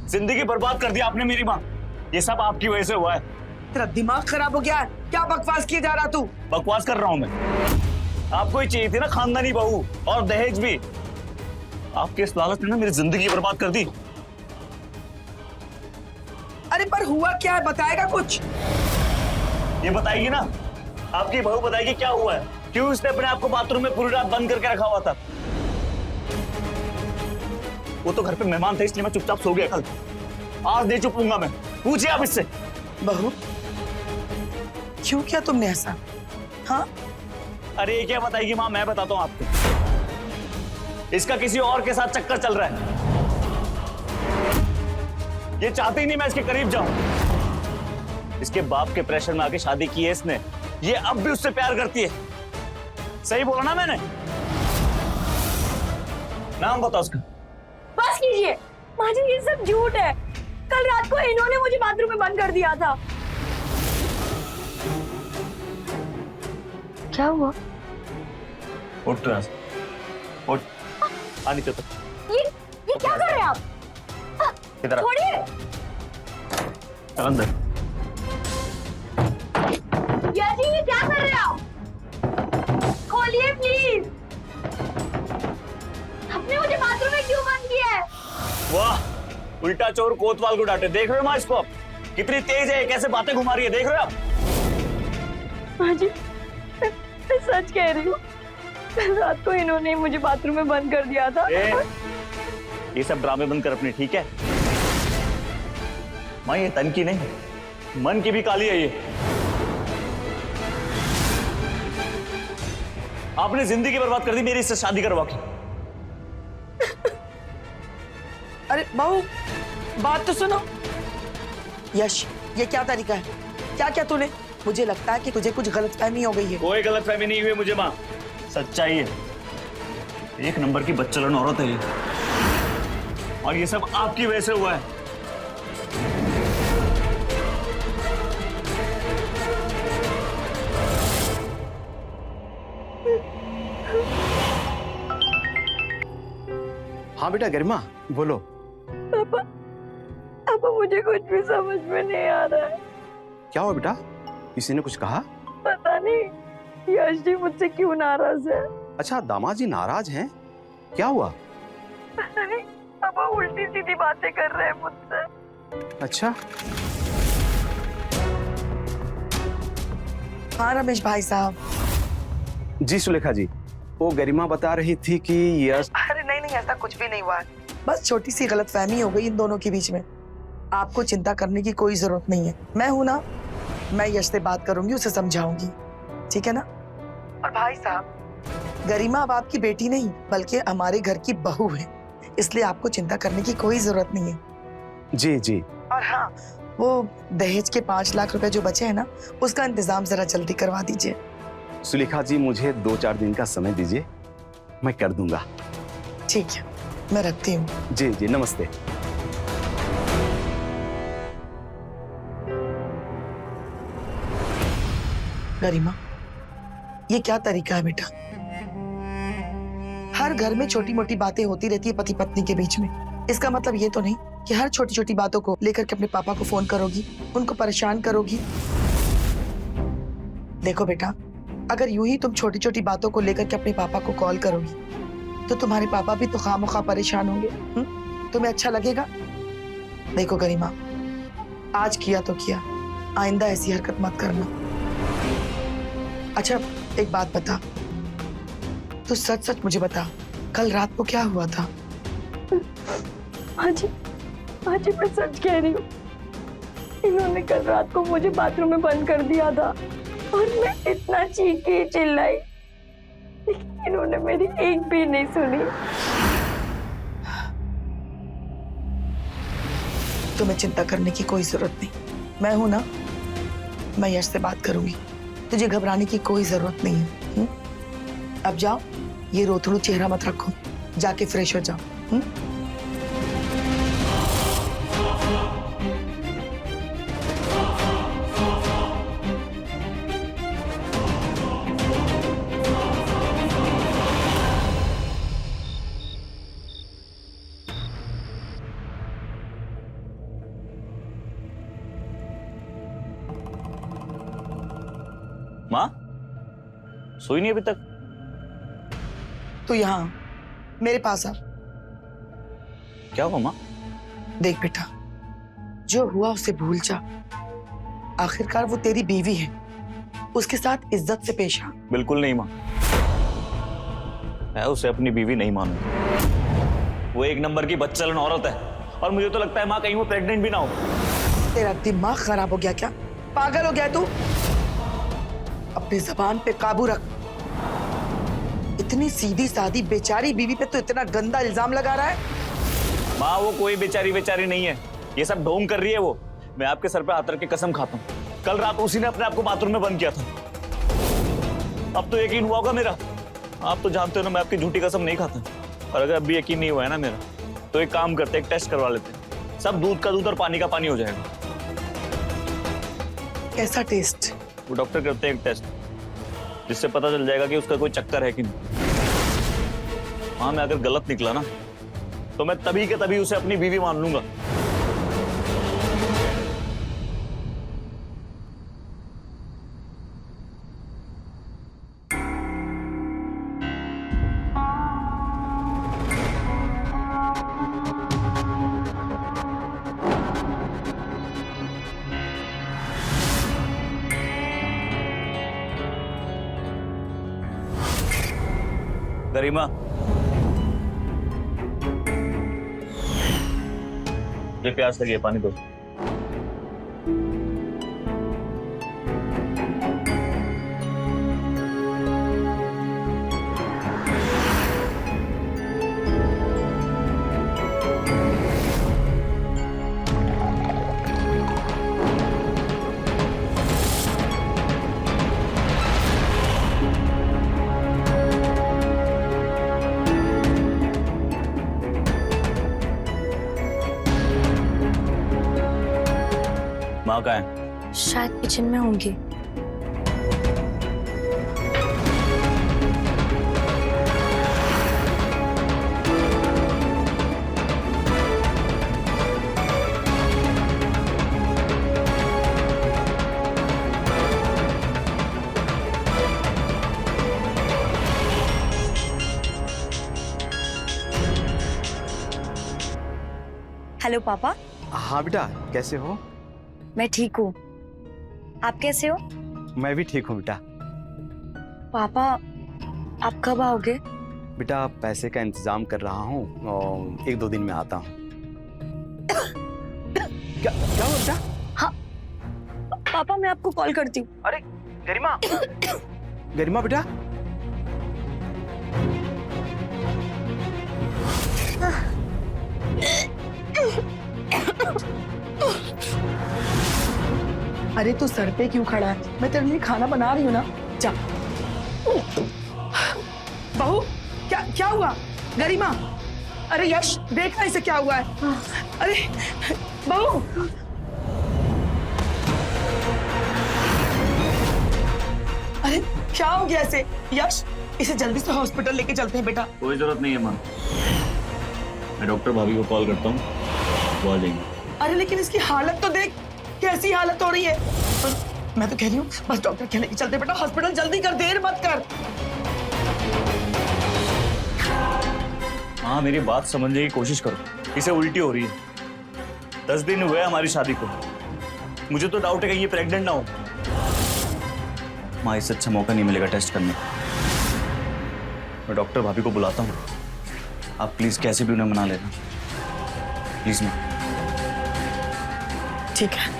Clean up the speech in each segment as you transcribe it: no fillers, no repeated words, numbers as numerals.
जिंदगी बर्बाद कर दिया आपने मेरी माँ। ये सब आपकी वजह से हुआ है। तेरा दिमाग खराब हो गया है? क्या बकवास किए जा रहा तू? बकवास कर रहा हूँ मैं। आपको ही चाहिए थी ना खानदानी बहू और दहेज भी। आपके इस लालच ने ना मेरी जिंदगी बर्बाद कर दी। अरे पर हुआ क्या है, बताएगा कुछ? ये बताएगी ना, आपकी बहू बताएगी क्या हुआ है, क्यों उसने अपने आप को बाथरूम में पूरी रात बंद करके रखा हुआ था। वो तो घर पे मेहमान थे इसलिए मैं चुपचाप सो गया कल। आज नहीं चुपूंगा मैं। पूछिए आप इससे। बहू क्यों किया तुमने ऐसा? हाँ अरे ये क्या बताएगी माँ, मैं बताता हूँ आपको। इसका किसी और के साथ चक्कर चल रहा है। ये चाहती नहीं मैं इसके करीब जाऊं। इसके बाप के प्रेशर में आके शादी की है इसने। ये अब भी उससे प्यार करती है। सही बोला ना मैंने? नाम बताओ उसका। बस कीजिए माँ जी, ये सब झूठ है। कल रात को इन्होंने मुझे बाथरूम में बंद कर दिया था। क्या हुआ? उठ तो यहाँ से, उठ। आनी तो ये क्या कर रहे हैं आप? इधर छोड़िए। अंदर। या जी ये क्या कर रहे हैं आप? खोलिए प्लीज। आपने मुझे बाथरूम में क्यों बंद किया है? वाह, उल्टा चोर कोतवाल को डांटे। देख रहे हो माँ इसको कितनी तेज है, कैसे बातें घुमा रही है, देख रहे हो आप? माँ जी मैं सच कह रही हूँ, कल रात को इन्होंने मुझे बाथरूम में बंद कर दिया था। ये सब ड्रामे बंद कर अपने, ठीक है? माँ ये तन की नहीं, मन की भी काली है ये। आपने जिंदगी बर्बाद कर दी मेरी इससे शादी करवा के। अरे बहू बात तो सुनो। यश ये क्या तरीका है? क्या क्या तूने? मुझे लगता है कि तुझे कुछ गलतफहमी हो गई है। कोई गलतफहमी नहीं हुई मुझे माँ, सच्चाई है। एक नंबर की बदचलन औरत है ये, और ये सब आपकी वजह से हुआ है। हाँ बेटा गरिमा बोलो। पापा पापा मुझे कुछ भी समझ में नहीं आ रहा है। क्या हुआ बेटा, किसी ने कुछ कहा? पता नहीं यश जी मुझसे क्यों नाराज है। अच्छा दामाद जी नाराज हैं, क्या हुआ? पता नहीं पापा उल्टी सीधी बातें कर रहे हैं मुझसे। अच्छा हाँ रमेश भाई साहब। जी सुलेखा जी, वो गरिमा बता रही थी कि यश। अरे नहीं नहीं ऐसा कुछ भी नहीं हुआ, बस छोटी सी गलतफहमी हो गई इन दोनों के बीच में। आपको चिंता करने की कोई जरूरत नहीं है, मैं हूं ना, मैं यश से बात करूंगी, उसे समझाऊंगी, ठीक है ना? और भाई साहब गरिमा अब आपकी बेटी नहीं बल्कि हमारे घर की बहू है, इसलिए आपको चिंता करने की कोई जरूरत नहीं है। जी जी। और हाँ वो दहेज के 5 लाख रुपए जो बचे हैं ना, उसका इंतजाम जरा जल्दी करवा दीजिए। सुलेखा जी मुझे 2-4 दिन का समय दीजिए, मैं कर दूंगा। ठीक है मैं रखती हूँ। जी जी नमस्ते। गरिमा ये क्या तरीका है बेटा? हर घर में छोटी मोटी बातें होती रहती है पति पत्नी के बीच में। इसका मतलब ये तो नहीं कि हर छोटी छोटी बातों को लेकर के अपने पापा को फोन करोगी, उनको परेशान करोगी। देखो बेटा, अगर यूं ही तुम छोटी छोटी बातों को लेकर के अपने पापा को कॉल करोगी तो तुम्हारे पापा भी तो खामोखा परेशान होंगे। तुम्हें अच्छा लगेगा? देखो गरिमा, आज किया तो किया, आइंदा ऐसी हरकत मत करना। अच्छा एक बात बता, तू सच सच मुझे बता, कल रात को क्या हुआ था? हाँ जी मैं सच कह रही हूँ। इन्होंने कल रात को मुझे बाथरूम में बंद कर दिया था और मैं इतना चीखी चिल्लाई, लेकिन इन्होंने मेरी एक भी नहीं सुनी। तुम्हें चिंता करने की कोई जरूरत नहीं, मैं हूं ना, मैं यश से बात करूंगी। तुझे घबराने की कोई जरूरत नहीं है। अब जाओ, ये रोतड़ू चेहरा मत रखो, जाके फ्रेश हो जाओ। माँ सोई नहीं अभी तक? तू यहाँ मेरे पास आ। क्या हुआ माँ? देख बेटा, जो हुआ उसे भूल जा। आखिरकार वो तेरी बीवी है, उसके साथ इज्जत से पेश आ। बिल्कुल नहीं माँ, मैं उसे अपनी बीवी नहीं मानूंगा। वो एक नंबर की बदचलन औरत है और मुझे तो लगता है माँ कहीं वो प्रेग्नेंट भी ना हो। तेरा दिमाग खराब हो गया क्या? पागल हो गया तू? अपनी जबान पे काबू रख। इतनी सीधी सादी बेचारी बीवी पे तो इतना गंदा इल्जाम लगा रहा है। माँ वो कोई बेचारी नहीं है, ये सब ढोंग कर रही है वो। मैं आपके सर पे हाथ रख के कसम खाता हूँ, कल रात उसी ने अपने आप को बाथरूम में बंद किया था। अब तो यकीन हुआ होगा मेरा। आप तो जानते हो ना मैं आपकी झूठी कसम नहीं खाता, और अगर अब भी यकीन नहीं हुआ है ना मेरा, तो एक काम करते, एक टेस्ट करवा लेते हैं। सब दूध का दूध और पानी का पानी हो जाएगा। कैसा टेस्ट? वो डॉक्टर करते हैं एक टेस्ट, जिससे पता चल जाएगा कि उसका कोई चक्कर है कि नहीं। हाँ मैं अगर गलत निकला ना, तो मैं तभी के तभी उसे अपनी बीवी मान लूंगा। गरिमा, ये प्यास लगी है, पानी दो। माँ कहाँ है? शायद किचन में होंगी। हेलो पापा। हाँ बेटा, कैसे हो? मैं ठीक हूँ, आप कैसे हो? मैं भी ठीक हूँ बेटा। पापा आप कब आओगे? बेटा पैसे का इंतजाम कर रहा हूँ और 1-2 दिन में आता हूँ। क्या क्या हुआ बेटा? हाँ पापा मैं आपको कॉल करती हूँ। अरे गरिमा गरिमा बेटा, अरे तू सर पे क्यों खड़ा है? मैं तेरे लिए खाना बना रही हूँ ना, जा। बहू क्या क्या हुआ? गरिमा, अरे यश देखना इसे क्या हुआ है। अरे बहू, अरे क्या हो गया इसे? यश इसे जल्दी से हॉस्पिटल लेके चलते हैं बेटा। कोई जरूरत नहीं है माँ, मैं डॉक्टर भाभी को कॉल करता हूँ, वो आ जाएंगे। अरे लेकिन इसकी हालत तो देख, कैसी हालत हो रही है। मैं तो कह रही हूँ बस डॉक्टर के लेके चलते बेटा हॉस्पिटल, जल्दी कर, देर मत कर। हाँ, मेरी बात समझने की कोशिश करो। इसे उल्टी हो रही है। 10 दिन हुए हमारी शादी को। मुझे तो डाउट है कि ये प्रेग्नेंट ना हो। माँ, इससे अच्छा मौका नहीं मिलेगा टेस्ट करने का। मैं डॉक्टर भाभी को बुलाता हूँ। आप प्लीज कैसे भी उन्हें मना लेना, प्लीज माँ। ठीक है,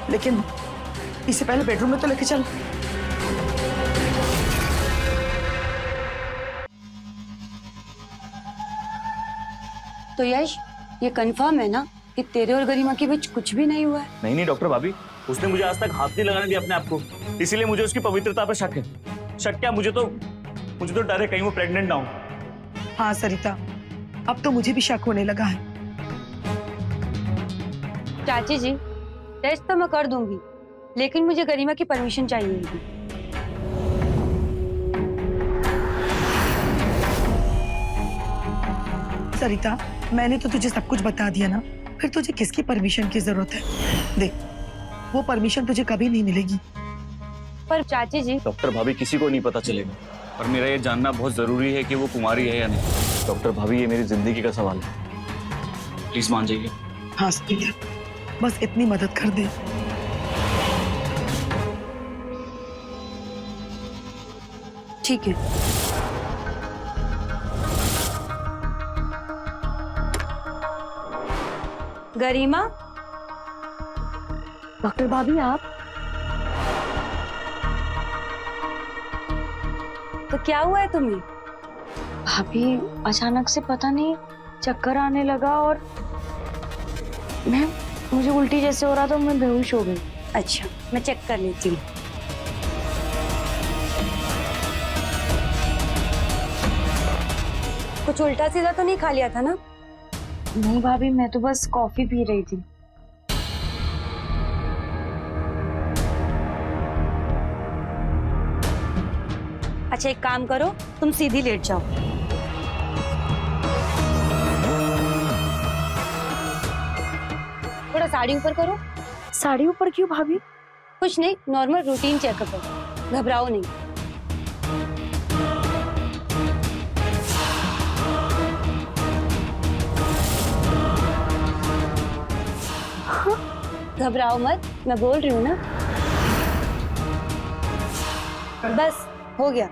लेकिन इससे पहले बेडरूम में तो लेके चल। तो यश, ये कंफर्म है ना कि तेरे और गरिमा के बीच कुछ भी नहीं हुआ है? नहीं नहीं डॉक्टर भाभी, उसने मुझे आज तक हाथ नहीं लगाने दिया अपने आप को, इसीलिए मुझे उसकी पवित्रता पर शक है। शक क्या, मुझे तो डर है कहीं वो प्रेग्नेंट ना हो। हाँ सरिता, अब तो मुझे भी शक होने लगा है। चाची जी, टेस्ट तो मैं कर दूंगी, लेकिन मुझे गरिमा की परमिशन चाहिए होगी। सरिता, मैंने तो तुझे सब कुछ बता दिया ना, फिर तुझे किसकी परमिशन की जरूरत है? देख, वो परमिशन तुझे कभी नहीं मिलेगी। पर चाची जी, डॉक्टर भाभी, किसी को नहीं पता चलेगा, और मेरा ये जानना बहुत जरूरी है कि वो कुमारी है या नहीं। डॉक्टर भाभी, ये मेरी जिंदगी का सवाल है, प्लीज मान जाइए। हाँ सरिता, बस इतनी मदद कर दे। ठीक है। गरिमा, डॉक्टर भाभी आप? तो क्या हुआ है तुम्हें? भाभी, अचानक से पता नहीं चक्कर आने लगा और मुझे उल्टी जैसे हो रहा था, मैं बेहोश हो गई। अच्छा, मैं चेक कर लेती हूँ। कुछ उल्टा सीधा तो नहीं खा लिया था ना? नहीं भाभी, मैं तो बस कॉफी पी रही थी। अच्छा, एक काम करो, तुम सीधी लेट जाओ। थोड़ा साड़ी ऊपर करो। साड़ी ऊपर क्यों भाभी? कुछ नहीं, नॉर्मल रूटीन चेकअप है, घबराओ नहीं। घबराओ मत, मैं बोल रही हूँ ना। बस हो गया।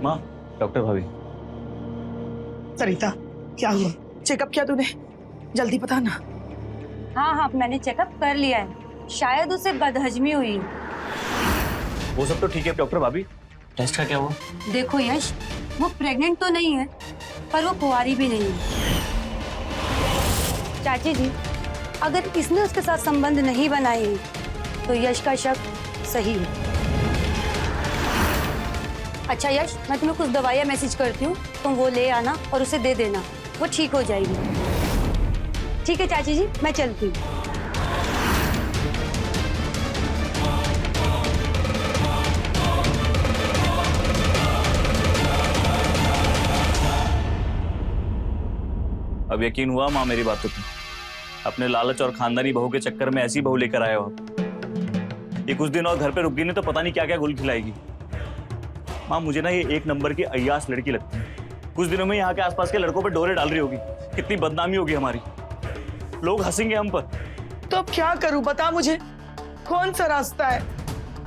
माँ, डॉक्टर भाभी। सरिता, क्या हुआ? चेकअप किया तूने? जल्दी बता ना। हाँ हाँ, मैंने चेकअप कर लिया है, शायद उसे बदहजमी हुई। वो सब तो ठीक है डॉक्टर भाभी, टेस्ट का क्या हुआ? देखो यश, वो प्रेग्नेंट तो नहीं है, पर वो कुंवारी भी नहीं है। चाची जी, अगर इसने उसके साथ संबंध नहीं बनाए हैं, तो यश का शक सही है। अच्छा यश, मैं तुम्हें कुछ दवाइयाँ मैसेज करती हूँ, तुम वो ले आना और उसे दे देना, वो ठीक हो जाएगी। ठीक है चाची जी, मैं चलती हूँ। अब यकीन हुआ माँ मेरी बातों पे? अपने लालच और खानदानी बहू के चक्कर में ऐसी बहू लेकर आए हो आप। ये कुछ दिन और घर पे रुक गई नहीं तो पता नहीं क्या क्या गुल खिलाएगी। माँ, मुझे ना ये एक नंबर की अय्यास लड़की लगती है। कुछ दिनों में यहाँ के आसपास के लड़कों पे डोरे डाल रही होगी, कितनी बदनामी होगी हमारी, लोग हंसेंगे हम पर। तो अब क्या करूं, बता मुझे, कौन सा रास्ता है?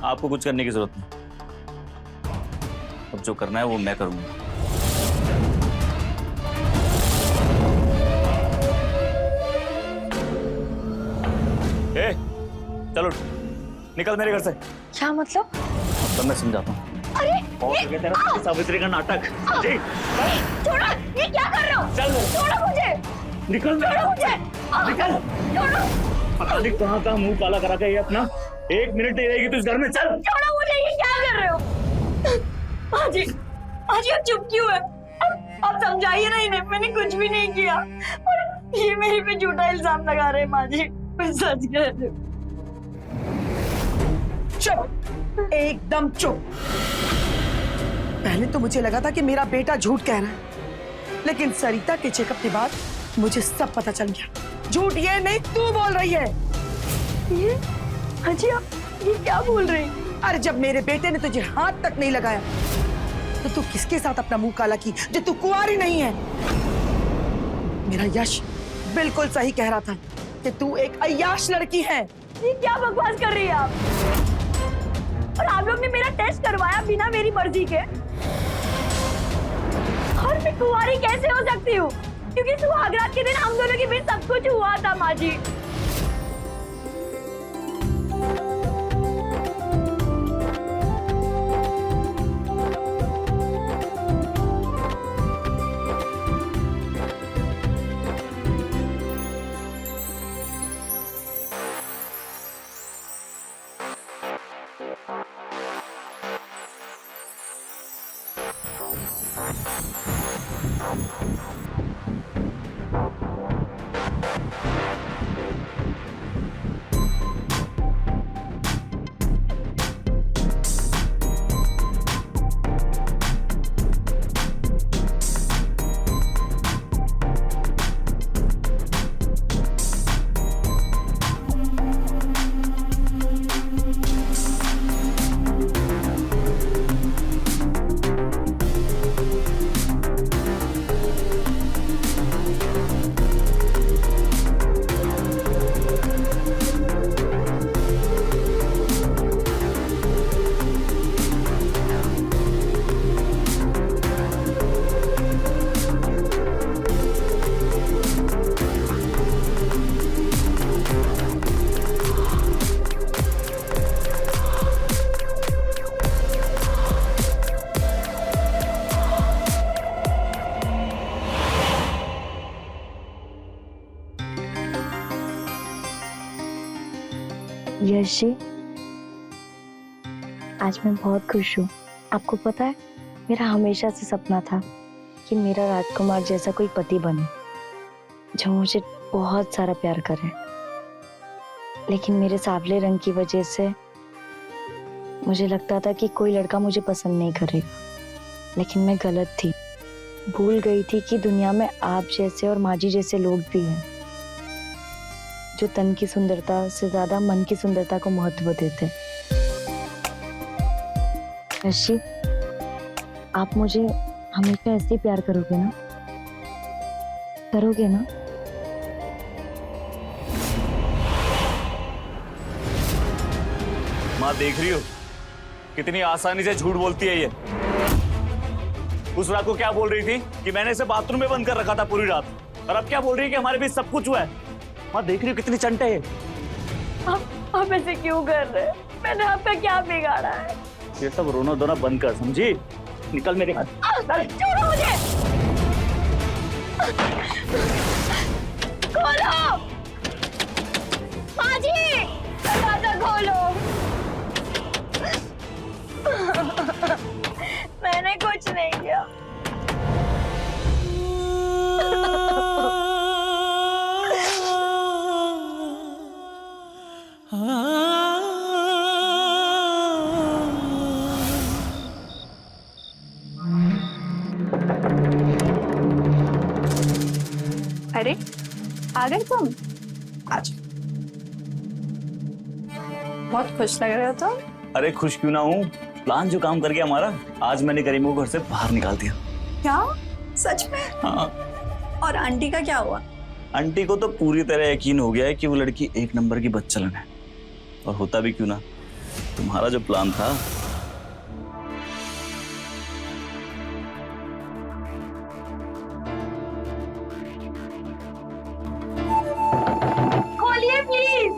आपको कुछ करने की जरूरत नहीं, अब जो करना है वो मैं करूंगा। ए, चलो निकल मेरे घर से। क्या मतलब? अब तो मैं समझाता हूँ। और तेरा सावित्री का नाटक। जी, छोड़ो, ये क्या कर रहे हो? चल छोड़ो मुझे, निकल, छोड़ो मुझे, निकल। छोड़ो, पता नहीं कहाँ का मुंह काला करा के ये अपना, 1 मिनट नहीं रहेगी तू इस घर में। चल छोड़ो मुझे, ये क्या कर रहे हो? आजी, आजी आप चुप क्यों है? आप समझाइए ना इन्हें, मैंने कुछ भी नहीं किया और ये मेरे पे झूठा इल्जाम लगा रहे हैं। माँ जी, मैं सच कह रही हूँ। चुप, एकदम चुप। पहले तो मुझे लगा था कि मेरा बेटा झूठ कह रहा है, लेकिन सरिता के चेकअप के बाद मुझे सब पता चल गया। झूठ ये नहीं, तू बोल रही है। ये हाजी आप ये क्या बोल रही हैं? अरे जब मेरे बेटे ने तुझे हाथ तक नहीं लगाया तो तू किसके साथ अपना मुंह काला की जो तू कुंवारी नहीं है? मेरा यश बिल्कुल सही कह रहा था कि तू एक अय्याश लड़की है। ये क्या बकवास कर रही है आप? और आप लोग ने मेरा टेस्ट करवाया बिना मेरी मर्जी के। और मैं कुंवारी कैसे हो सकती हूँ? क्योंकि सुहागरात के दिन हम दोनों के बीच सब कुछ हुआ था माँ जी। यश जी, आज मैं बहुत खुश हूँ। आपको पता है, मेरा हमेशा से सपना था कि मेरा राजकुमार जैसा कोई पति बने जो मुझे बहुत सारा प्यार करे। लेकिन मेरे सांवले रंग की वजह से मुझे लगता था कि कोई लड़का मुझे पसंद नहीं करेगा, लेकिन मैं गलत थी। भूल गई थी कि दुनिया में आप जैसे और माँ जी जैसे लोग भी हैं जो तन की सुंदरता से ज्यादा मन की सुंदरता को महत्व देते। यशी, आप मुझे हमेशा ऐसे ही प्यार करोगे ना? करोगे ना? माँ देख रही हो कितनी आसानी से झूठ बोलती है ये। उस रात को क्या बोल रही थी कि मैंने इसे बाथरूम में बंद कर रखा था पूरी रात, और अब क्या बोल रही है कि हमारे बीच सब कुछ हुआ है। माँ देख रही हो कितनी चंटे है। आप ऐसे क्यों कर रहे हैं? मैंने आपका क्या बिगाड़ा है? ये सब रोना धोना बंद कर, समझी? निकल मेरे हाथ। छोड़ो मुझे। खोलो माँ जी, दरवाजा खोलो। मैंने कुछ नहीं किया। अरे आ गए तुम? आज बहुत खुश लग रहे हो तुम। अरे खुश क्यों ना हूँ, प्लान जो काम कर गया हमारा, आज मैंने करीम को घर से बाहर निकाल दिया। क्या सच में? हाँ। और आंटी का क्या हुआ? आंटी को तो पूरी तरह यकीन हो गया है कि वो लड़की एक नंबर की बदचलन है, और होता भी क्यों ना, तुम्हारा जो प्लान था खोलिए प्लीज।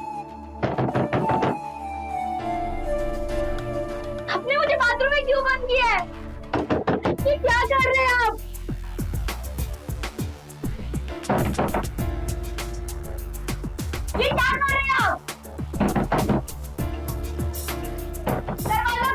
आपने मुझे बाथरूम में क्यों बंद किया है? ये क्या कर रहे हैं आप? ये क्या कर रहे हैं आप? दरवाजा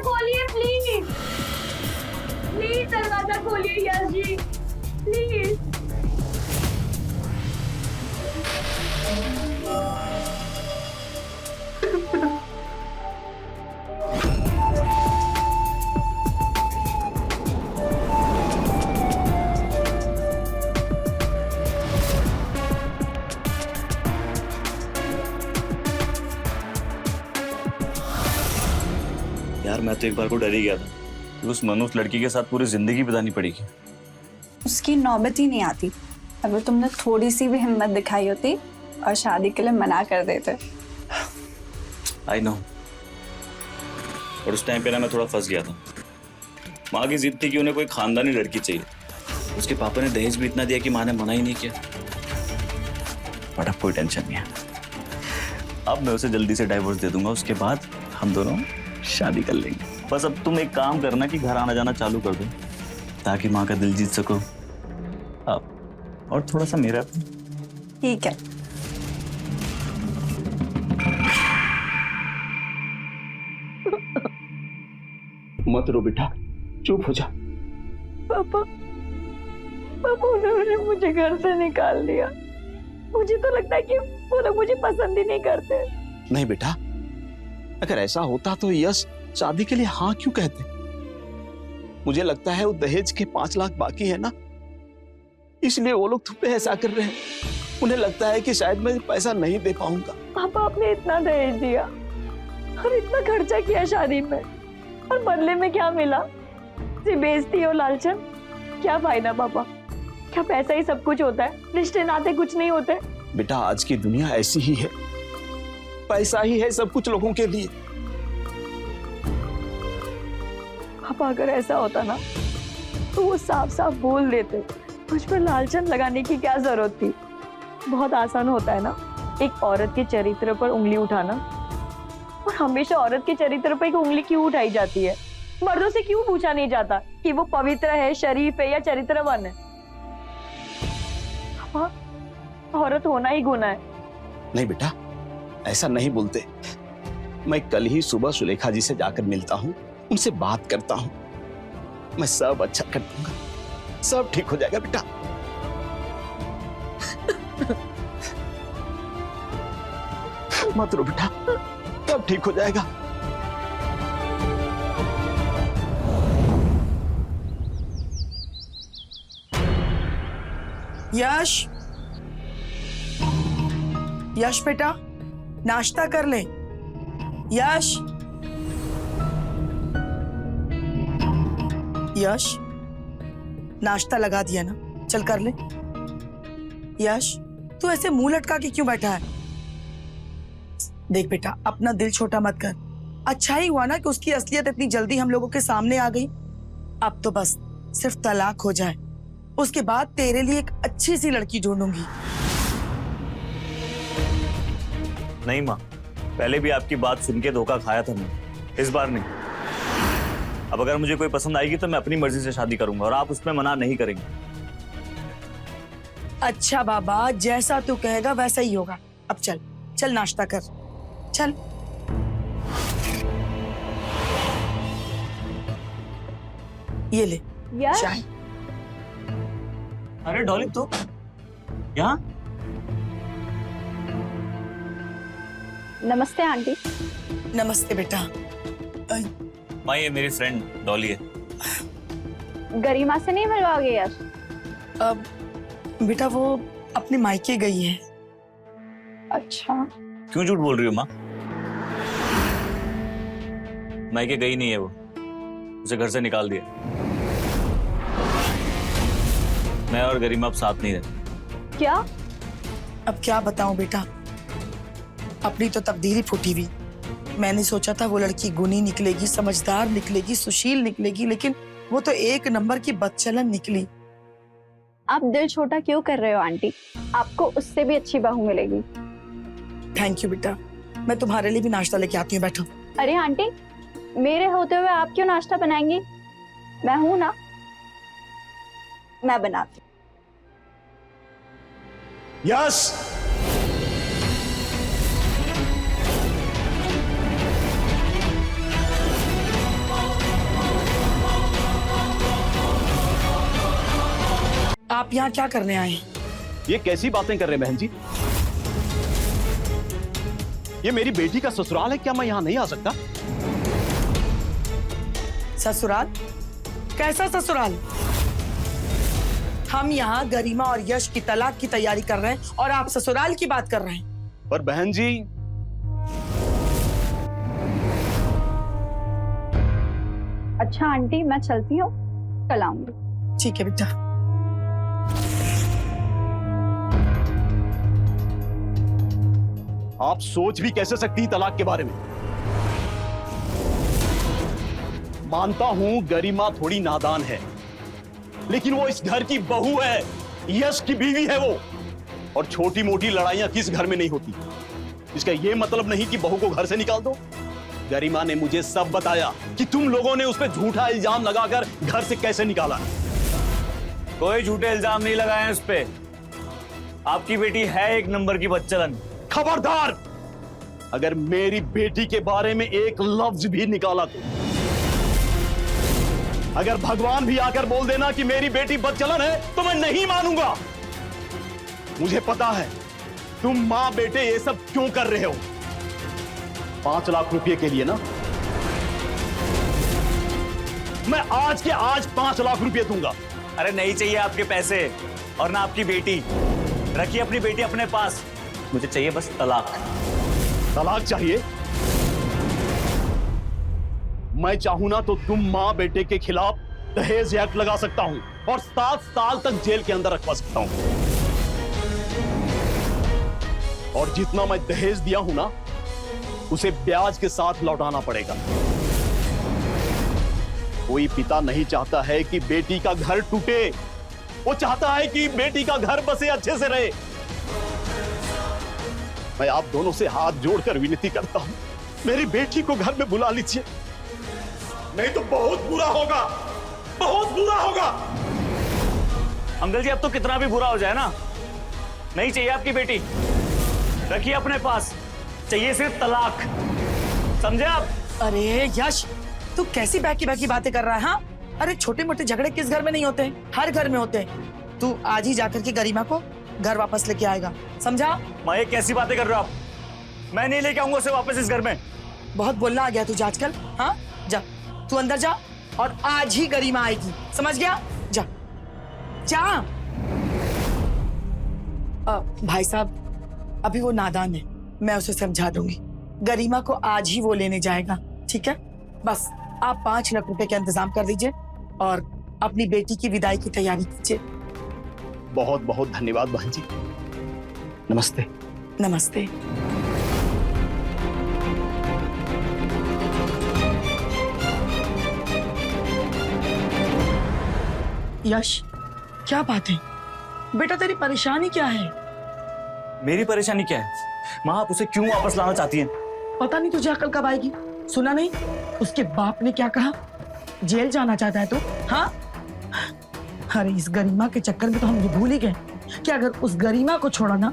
मैं तो एक बार को डर ही गया था कि उस मनुष्य लड़की के साथ पूरी जिंदगी बितानी पड़ेगी। उसकी नौबत ही नहीं आती। अगर तुमने थोड़ी सी भी हिम्मत दिखाई होती और शादी के लिए मना कर देते। I know. और उस टाइम पे ना मैं थोड़ा फंस गया था। माँ की जिद थी कि उन्हें कोई खानदानी लड़की चाहिए। उसके पापा ने दहेज भी इतना दिया कि माँ ने मना ही नहीं किया। बट अब कोई टेंशन नहीं है। अब मैं उसे जल्दी से डाइवोर्स दे दूंगा, उसके बाद हम दोनों शादी कर लेंगे। बस अब तुम एक काम करना कि घर आना जाना चालू कर दो ताकि माँ का दिल जीत सको अब, और थोड़ा सा मेरा। ठीक है। मत रो बेटा, चुप हो जा। पापा पापा उन्होंने मुझे घर से निकाल दिया। मुझे तो लगता है कि वो लोग मुझे पसंद ही नहीं करते। नहीं बेटा, अगर ऐसा होता तो यश शादी के लिए हाँ क्यों कहते? मुझे लगता है वो दहेज के 5 लाख बाकी है ना, इसलिए वो लोग तुम पे ऐसा कर रहे हैं। उन्हें लगता है कि शायद मैं पैसा नहीं दे पाऊंगा। पापा आपने इतना दहेज दिया और इतना खर्चा किया शादी में, और बदले में क्या मिला? सिर्फ बेइज्जती और लालचन। क्या फायदा पापा? क्या पैसा ही सब कुछ होता है? रिश्ते नाते कुछ नहीं होते? बेटा आज की दुनिया ऐसी ही है, पैसा ही है सब कुछ लोगों के लिए। पापा अगर ऐसा होता ना तो वो साफ साफ बोल देते। मुझ पर लालचन लगाने की क्या जरूरत थी? बहुत आसान होता है ना एक औरत के चरित्र पर उंगली उठाना, और हमेशा औरत के चरित्र पर एक उंगली क्यों उठाई जाती है? मर्दों से क्यों पूछा नहीं जाता कि वो पवित्र है, शरीफ है या चरित्रवान है? पापा औरत होना ही गुनाह है। नहीं बेटा, ऐसा नहीं बोलते। मैं कल ही सुबह सुलेखा जी से जाकर मिलता हूँ, उनसे बात करता हूँ। मैं सब अच्छा कर दूंगा, सब ठीक हो जाएगा बेटा। मत रो बेटा, सब ठीक हो जाएगा। यश, यश बेटा नाश्ता कर ले। यश, यश नाश्ता लगा दिया ना, चल कर ले। यश तू ऐसे मुंह लटका के क्यों बैठा है? देख बेटा अपना दिल छोटा मत कर। अच्छा ही हुआ ना कि उसकी असलियत इतनी जल्दी हम लोगों के सामने आ गई। अब तो बस सिर्फ तलाक हो जाए, उसके बाद तेरे लिए एक अच्छी सी लड़की ढूंढूंगी। नहीं माँ, पहले भी आपकी बात सुन के धोखा खाया था मैं, इस बार नहीं। अब अगर मुझे कोई पसंद आएगी तो मैं अपनी मर्जी से शादी करूंगा और आप उसमें मना नहीं करेंगे। अच्छा बाबा, जैसा तू कहेगा वैसा ही होगा। अब चल चल नाश्ता कर, चल। ये ले यश, चाय। अरे डॉली तो यहाँ? नमस्ते आंटी। नमस्ते बेटा। माँ ये मेरी फ्रेंड डॉली है। गरिमा से नहीं मिलवाओगे यश? अब बेटा वो अपने मायके गई है। अच्छा। क्यों झूठ बोल रही हो माँ? मायके गई नहीं है वो, उसे घर से निकाल दिया। मैं और गरिमा अब साथ नहीं रहते। क्या? अब क्या बताऊं बेटा, अपनी तो तकदीर ही फूटी हुई। मैंने सोचा था वो लड़की गुणी निकलेगी, समझदार निकलेगी, सुशील निकलेगी, लेकिन वो तो एक नंबर की बदचलन निकली। आप दिल छोटा क्यों कर रहे हो आंटी? आपको उससे भी अच्छी बहू मिलेगी। थैंक यू बेटा, मैं तुम्हारे लिए भी नाश्ता लेके आती हूँ, बैठो। अरे आंटी, मेरे होते हुए आप क्यों नाश्ता बनाएंगी? मैं हूं ना, मैं बनाती। यश, आप यहाँ क्या करने आए हैं? ये कैसी बातें कर रहे हैं बहन जी? ये मेरी बेटी का ससुराल है, क्या मैं यहाँ नहीं आ सकता? ससुराल? कैसा ससुराल? हम यहाँ गरिमा और यश की तलाक की तैयारी कर रहे हैं और आप ससुराल की बात कर रहे हैं। पर बहन जी, अच्छा आंटी, मैं चलती हूँ, कल आऊंगी। ठीक है बेटा। आप सोच भी कैसे सकती तलाक के बारे में? मानता हूं गरिमा थोड़ी नादान है, लेकिन वो इस घर की बहू है, यश की बीवी है वो। और छोटी मोटी लड़ाइयां किस घर में नहीं होती। इसका ये मतलब नहीं कि बहू को घर से निकाल दो। गरिमा ने मुझे सब बताया कि तुम लोगों ने उस पर झूठा इल्जाम लगाकर घर से कैसे निकाला। कोई झूठे इल्जाम नहीं लगाए हैं उस पे। आपकी बेटी है एक नंबर की बदचलन। खबरदार, अगर मेरी बेटी के बारे में एक लफ्ज भी निकाला तो, अगर भगवान भी आकर बोल देना कि मेरी बेटी बदचलन है, तो मैं नहीं मानूंगा। मुझे पता है तुम मां बेटे ये सब क्यों कर रहे हो। 5 लाख रुपए के लिए ना, मैं आज के आज 5 लाख रुपए दूंगा। अरे नहीं चाहिए आपके पैसे और ना आपकी बेटी। रखिए अपनी बेटी अपने पास। मुझे चाहिए बस तलाक। तलाक चाहिए? मैं चाहूं ना तो तुम मां बेटे के खिलाफ दहेज एक्ट लगा सकता हूं और 7 साल तक जेल के अंदर रखवा सकता हूं। और जितना मैं दहेज दिया हूं ना, उसे ब्याज के साथ लौटाना पड़ेगा। कोई पिता नहीं चाहता है कि बेटी का घर टूटे। वो चाहता है कि बेटी का घर बसे अच्छे से रहे। मैं आप दोनों से हाथ जोड़कर विनती करता हूं, मेरी बेटी को घर में बुला लीजिए, नहीं तो बहुत बुरा होगा, बहुत बुरा होगा। अंकल जी अब तो कितना भी बुरा हो जाए ना, नहीं चाहिए आपकी बेटी। रखिए अपने पास। चाहिए सिर्फ तलाक। समझे आप? अरे यश, तू कैसी बैकी बैकी बातें कर रहा है? हाँ, अरे छोटे मोटे झगड़े किस घर में नहीं होते हैं? हर घर में होते हैं। तू आज ही जाकर के गरिमा को घर वापस लेके आएगा, समझा? माँ ये कैसी बातें कर रहे हो आप? मैं नहीं लेके आऊंगा उसे वापस इस घर में। बहुत बोलना आ गया तुझे आजकल। हाँ, जा तू अंदर जा और आज ही गरिमा आएगी, समझ गया? जा जा। भाई साहब, अभी वो नादान है, मैं उसे समझा दूंगी। गरिमा को आज ही वो लेने जाएगा, ठीक है? बस आप 5 लाख रुपए का इंतजाम कर दीजिए और अपनी बेटी की विदाई की तैयारी कीजिए। बहुत बहुत धन्यवाद बहन जी। नमस्ते। नमस्ते। यश, क्या बात है बेटा, तेरी परेशानी क्या है? मेरी परेशानी क्या है? माँ आप उसे क्यों वापस लाना चाहती हैं? पता नहीं तुझे अकल कब आएगी। सुना नहीं उसके बाप ने क्या कहा? जेल जाना चाहता है तू? हाँ, अरे इस गरिमा के चक्कर में तो हम ये भूल ही गए कि अगर उस गरिमा को छोड़ा ना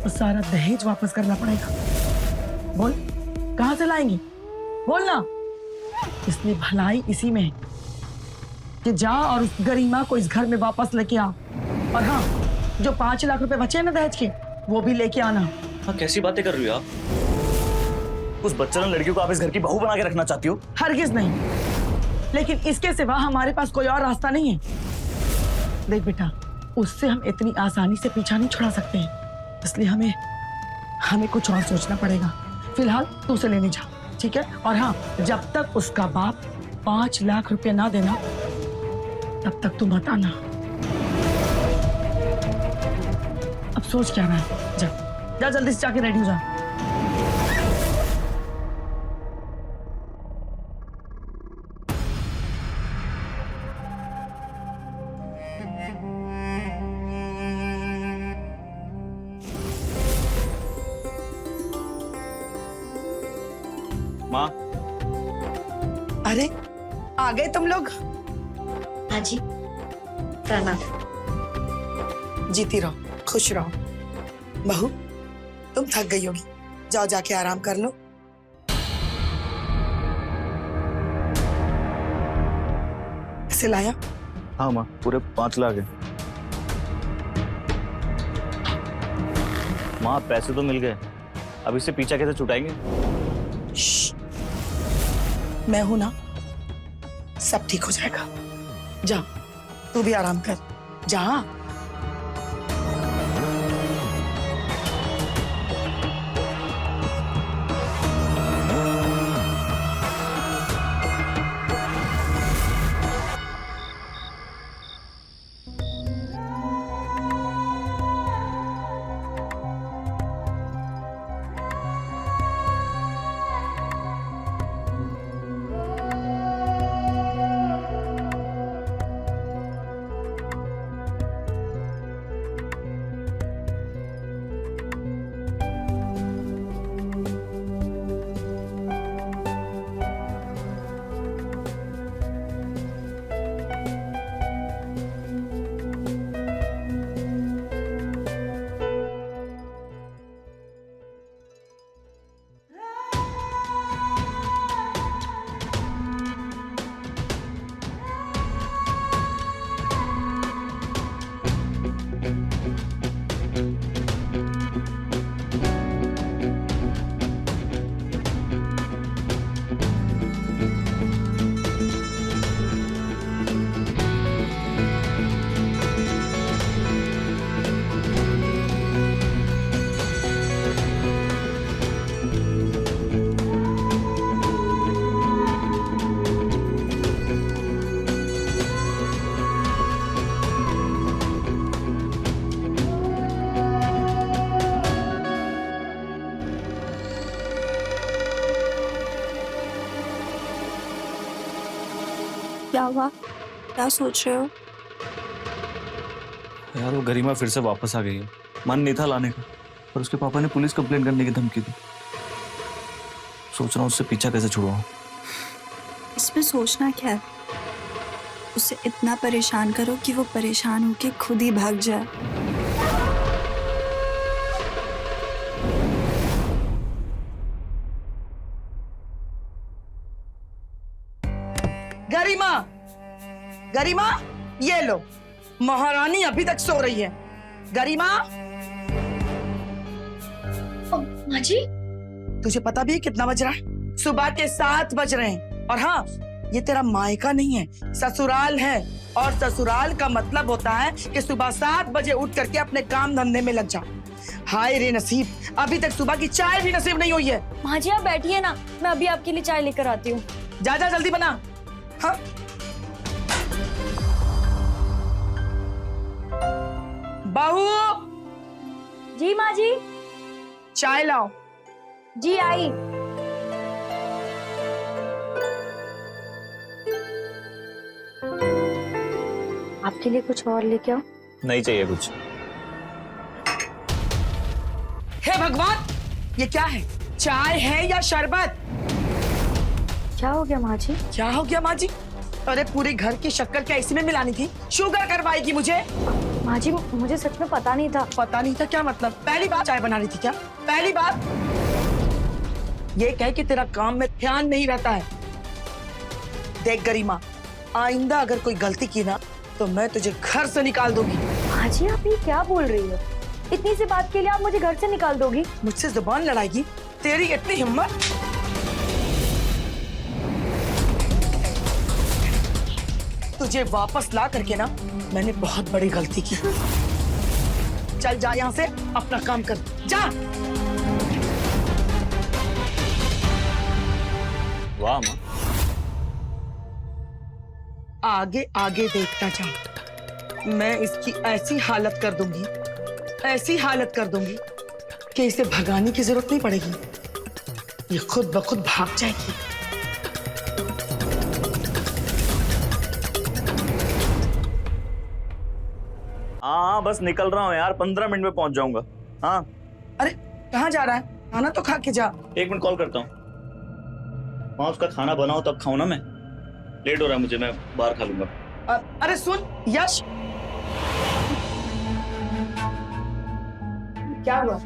तो सारा दहेज वापस करना पड़ेगा। बोल कहां से लाएंगे? बोल ना। इसलिए भलाई इसी में है कि जा और उस गरिमा को इस घर में वापस लेके आ। और हाँ, जो 5 लाख रुपए बचे हैं ना दहेज के, वो भी लेके आना। हाँ कैसी बातें कर रही हो आप? उस बच्चन लड़की को आप इस घर की बहू बना के रखना चाहती हो? हरगिज नहीं, लेकिन इसके सिवा हमारे पास कोई और रास्ता नहीं है। देख बेटा, उससे हम इतनी आसानी से पीछा नहीं छुड़ा सकते हैं, इसलिए हमें कुछ और सोचना पड़ेगा। फिलहाल तू उसे लेने जा, ठीक है? और हाँ, जब तक उसका बाप 5 लाख रुपए ना देना तब तक तू मत आना। अब सोच क्या रहा है? जा जा जल्दी से जाके रेडी हो जा। माँ अरे आ गए तुम लोग? हाँ जी, प्रणाम। जीती रहो, खुश रहो। बहू तुम थक गई होगी, जाओ जाके आराम कर लो। इसे लाया? हाँ माँ, पूरे 5 लाख है। माँ पैसे तो मिल गए, अब इससे पीछा कैसे छुटाएंगे? मैं हूं ना, सब ठीक हो जाएगा। जा तू भी आराम कर, जा। हुआ? क्या सोच रहे हो? यार वो गरिमा फिर से वापस आ गई है। मन नहीं था लाने का, पर उसके पापा ने पुलिस कंप्लेन करने की धमकी दी। सोच रहा हूँ उससे पीछा कैसे छुड़वाऊं। इसमें सोचना क्या है? उसे इतना परेशान करो कि वो परेशान होके खुद ही भाग जाए। गरिमा, गरिमा, ये लो, महारानी अभी तक सो रही है। गरिमा, माँ जी, तुझे पता भी है कितना बज रहा है? सुबह के 7 बज रहे हैं। और हाँ, ये तेरा मायका नहीं है, ससुराल है। और ससुराल का मतलब होता है कि सुबह 7 बजे उठ करके अपने काम धंधे में लग जा। हाय रे नसीब, अभी तक सुबह की चाय भी नसीब नहीं हुई है। माँ जी आप बैठिए ना, मैं अभी आपके लिए चाय लेकर आती हूँ। जा जा जल्दी बना। हाँ, बहू, जी माँ जी। चाय लाओ। जी आई। आपके लिए कुछ और लेके आओ? नहीं चाहिए कुछ। हे भगवान, ये क्या है? चाय है या शरबत? क्या हो गया माँ जी? क्या हो गया माँ जी? अरे पूरे घर की शक्कर क्या इसी में मिलानी थी? शुगर करवाएगी मुझे? माँ जी मुझे सच में पता नहीं था। पता नहीं था क्या मतलब? पहली बार चाय बना रही थी क्या? पहली बार? ये कह कि तेरा काम में ध्यान नहीं रहता है। देख गरिमा, आइंदा अगर कोई गलती की ना तो मैं तुझे घर से निकाल दूंगी। माँ जी आप ये क्या बोल रही हो? इतनी सी बात के लिए आप मुझे घर से निकाल दोगी? मुझसे जुबान लड़ाएगी? तेरी इतनी हिम्मत? तुझे वापस ला करके ना मैंने बहुत बड़ी गलती की। चल जा यहाँ से, अपना काम कर जा। वाह माँ, आगे आगे देखता जा। मैं इसकी ऐसी हालत कर दूंगी, ऐसी हालत कर दूंगी कि इसे भगाने की जरूरत नहीं पड़ेगी। ये खुद ब खुद भाग जाएगी। हाँ बस निकल रहा हूँ यार, 15 मिनट में पहुंच जाऊंगा। हाँ अरे कहाँ जा रहा है? खाना तो खा के जा। 1 मिनट कॉल करता हूँ। वहाँ उसका खाना बनाओ तब खाऊं ना मैं। लेट हो रहा है मुझे, मैं बाहर खा लूंगा। अरे सुन यश, क्या हुआ?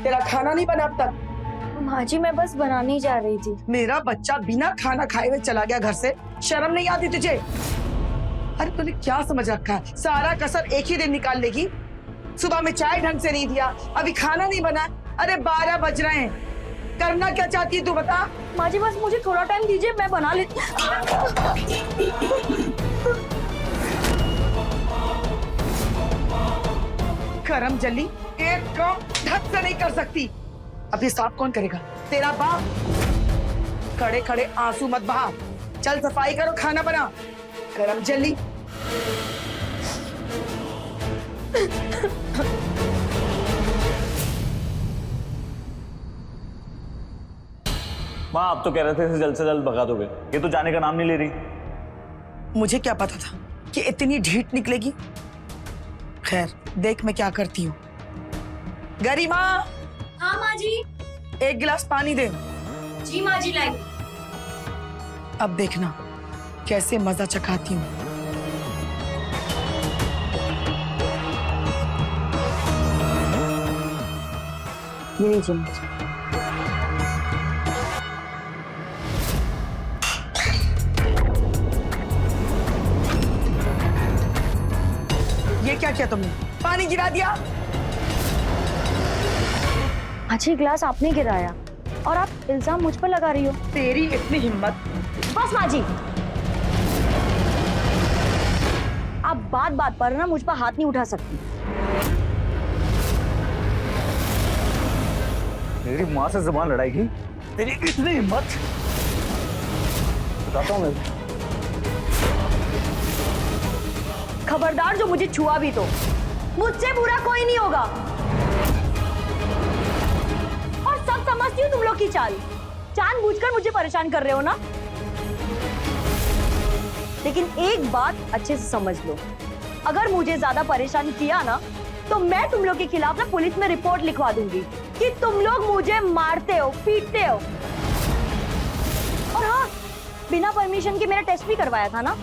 तेरा खाना नहीं बना अब तक? माँ जी मैं बस बनाने ही जा रही थी। मेरा बच्चा बिना खाना खाए हुए चला गया घर से। शर्म नहीं आती तुझे? अरे तूने क्या समझ रखा है? सारा कसर एक ही दिन निकाल लेगी। सुबह में चाय ढंग से नहीं दिया, अभी खाना नहीं बना। अरे 12 बज रहे हैं। करना क्या चाहती है तू बता? माँ जी बस मुझे थोड़ा टाइम दीजिए, मैं बना लेती। करम जल्दी, एक काम ढंग से नहीं कर सकती। अब ये साफ कौन करेगा? तेरा बाप। खड़े खड़े आंसू मत बहा, चल सफाई करो, खाना बना। करम जल्दी। माँ आप तो कह रहे थे इसे जल्द से जल्द भगा दोगे, ये तो जाने का नाम नहीं ले रही। मुझे क्या पता था कि इतनी ढीठ निकलेगी। खैर देख मैं क्या करती हूँ। गरिमा, हाँ माँ जी। 1 गिलास पानी दे। जी माँ जी लाई। अब देखना कैसे मजा चखाती हूँ। ये लीजिए माँ जी। ये क्या किया तुमने? पानी गिरा दिया। अच्छी ग्लास आपने गिराया और आप इल्जाम मुझ पर लगा रही हो। तेरी इतनी हिम्मत? बस माँ जी, आप बात बात पर ना मुझ पर हाथ नहीं उठा सकती। मेरी माँ से जुबान लड़ाएगी? तेरी इतनी हिम्मत? बताता हूँ मैं। खबरदार जो मुझे छुआ भी तो मुझसे बुरा कोई नहीं होगा। और सब समझती हूँ तुम लोग की चाल, जानबूझकर मुझे परेशान कर रहे हो ना। लेकिन एक बात अच्छे से समझ लो, अगर मुझे ज्यादा परेशान किया ना तो मैं तुम लोग के खिलाफ ना पुलिस में रिपोर्ट लिखवा दूंगी कि तुम लोग मुझे मारते हो, पीटते हो। और हाँ, बिना परमिशन के मेरा टेस्ट भी करवाया था ना,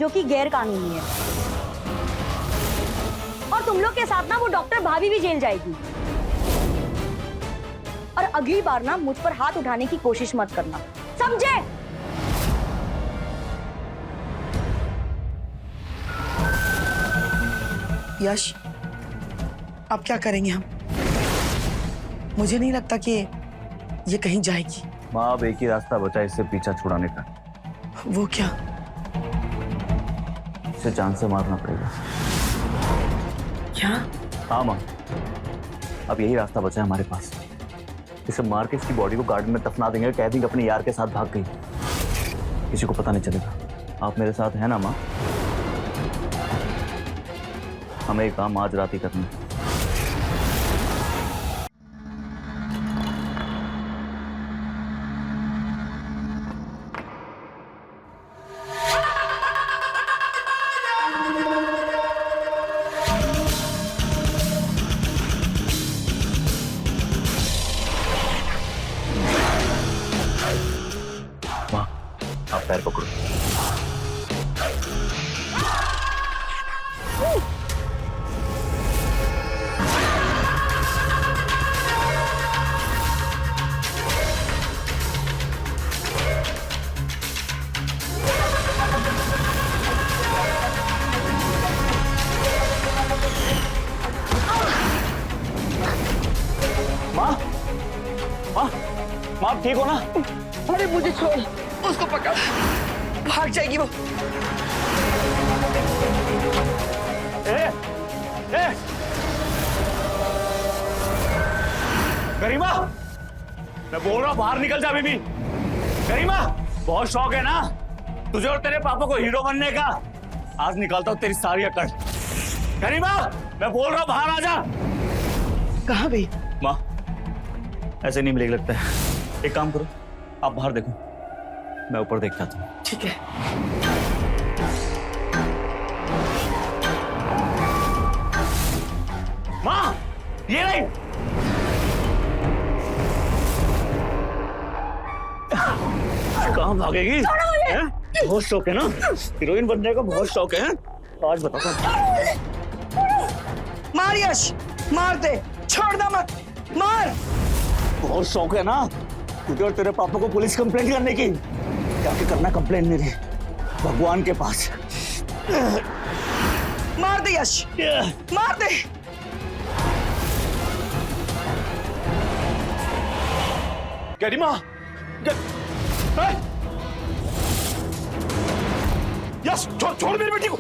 जो कि गैर कानूनी है। और तुम लोग के साथ ना वो डॉक्टर भाभी भी जेल जाएगी। और अगली बार ना मुझ पर हाथ उठाने की कोशिश मत करना, समझे? यश, अब क्या करेंगे हम? मुझे नहीं लगता कि ये कहीं जाएगी। माँ, अब एक ही रास्ता बचा इससे पीछा छुड़ाने का। वो क्या? इसे जान से मारना पड़ेगा। क्या? हाँ माँ, अब यही रास्ता बचा है हमारे पास। इसे मार के इसकी बॉडी को गार्डन में दफना देंगे, कह देंगे अपने यार के साथ भाग गई, किसी को पता नहीं चलेगा। आप मेरे साथ हैं ना माँ? हमें एक काम आज रात ही करना है। माँ, आप पैर पकड़ो। माँ, माँ, माँ आप ठीक हो ना? अरे मुझे छोड़, उसको पकड़, भाग जाएगी वो। ए, गरिमा, मैं बोल रहा हूँ बाहर निकल जा बेबी। गरिमा, बहुत शौक है ना तुझे और तेरे पापा को हीरो बनने का। आज निकालता हूँ तेरी सारी अकड़। गरिमा, मैं बोल रहा हूँ बाहर आ जा। कहाँ गई? माँ, ऐसे नहीं मिलेगा लगता है। एक काम करो, आप बाहर देखो, मैं ऊपर देखता हूँ। ठीक है। माँ, ये नहीं। कहाँ भागेगी? हैं? बहुत शौक है ना, हीरोइन बनने का बहुत शौक है। आज बताता हूँ। मार यश, मार दे, छोड़ना मत, मार। बहुत शौक है ना तुझे और तेरे पापा को पुलिस कंप्लेंट करने की। जाके करना कंप्लेंट मेरी भगवान के पास। मार दे यश, मार दे। गरिमा, यस, छोड़ मेरी बेटी को।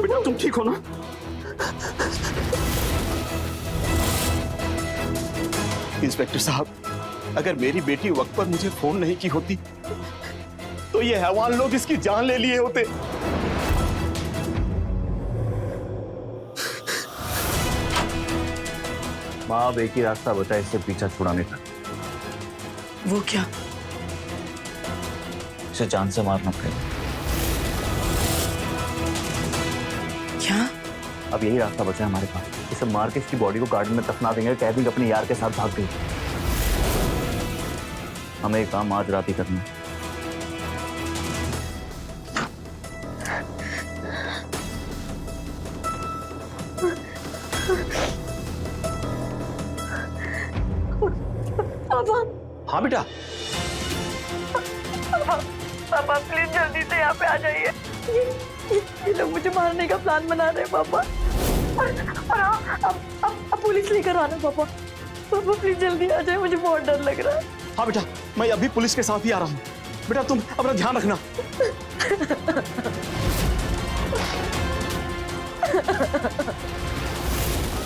बेटा तुम ठीक हो ना? इंस्पेक्टर साहब, अगर मेरी बेटी वक्त पर मुझे फोन नहीं की होती तो ये हैवान लोग इसकी जान ले लिए होते। माँ, अब एक ही रास्ता बचा इससे पीछा छुड़ाने का। वो क्या? इसे जान से मारना पड़ेगा। क्या? अब यही रास्ता बचा है हमारे पास। इसे मार के इसकी बॉडी को गार्डन में दफना देंगे, कह देंगे अपने यार के साथ भाग गई। हमें एक काम आज रात ही करना है। हाँ बेटा, पापा प्लीज जल्दी से यहाँ पे आ जाइए। ये लोग मुझे मारने का प्लान बना रहे हैं पापा। और अब पुलिस लेकर आना पापा। पापा प्लीज जल्दी आ जाए, मुझे बहुत डर लग रहा है। हाँ बेटा, मैं अभी पुलिस के साथ ही आ रहा हूँ। बेटा तुम अपना ध्यान रखना।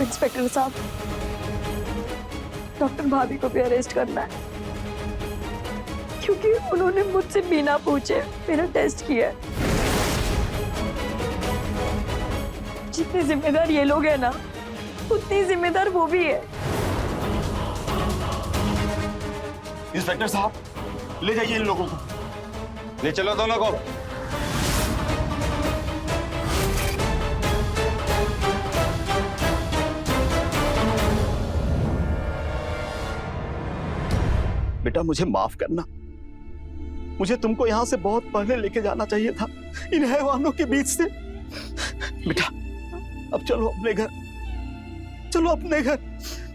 इंस्पेक्टर साहब, डॉक्टर भाभी को भी अरेस्ट करना है, क्योंकि उन्होंने मुझसे बिना पूछे मेरा टेस्ट किया है। जितने जिम्मेदार ये लोग हैं ना, उतनी जिम्मेदार वो भी है। इंस्पेक्टर साहब, ले जाइए इन लोगों को, ले चलो दोनों को। बेटा मुझे माफ करना, मुझे तुमको यहां से बहुत पहले लेके जाना चाहिए था, इन हैवानों के बीच से। बेटा अब चलो अपने घर, चलो अपने घर,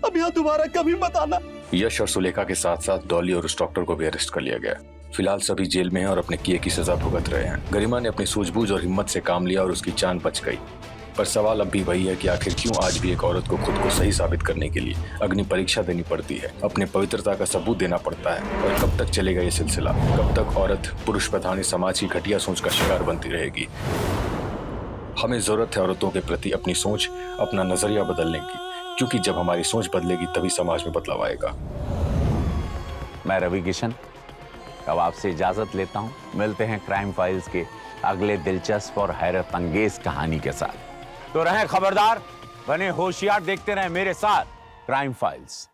अब यहाँ दोबारा कभी मत आना। यश और सुलेखा के साथ साथ डॉली और उस डॉक्टर को भी अरेस्ट कर लिया गया। फिलहाल सभी जेल में हैं और अपने किए की सजा भुगत रहे हैं। गरिमा ने अपनी सूझबूझ और हिम्मत से काम लिया और उसकी जान बच गई। पर सवाल अब भी वही है कि आखिर क्यों आज भी एक औरत को खुद को सही साबित करने के लिए अग्नि परीक्षा देनी पड़ती है, अपने पवित्रता का सबूत देना पड़ता है। और कब तक चलेगा ये सिलसिला? कब तक औरत पुरुष प्रधानी समाज की घटिया सोच का शिकार बनती रहेगी? हमें जरूरत है औरतों के प्रति अपनी सोच, अपना नजरिया बदलने की, क्योंकि जब हमारी सोच बदलेगी तभी समाज में बदलाव आएगा। मैं रवि किशन अब आपसे इजाजत लेता हूं। मिलते हैं क्राइम फाइल्स के अगले दिलचस्प और हैरत अंगेज कहानी के साथ। तो रहें खबरदार, बने होशियार, देखते रहें मेरे साथ क्राइम फाइल्स।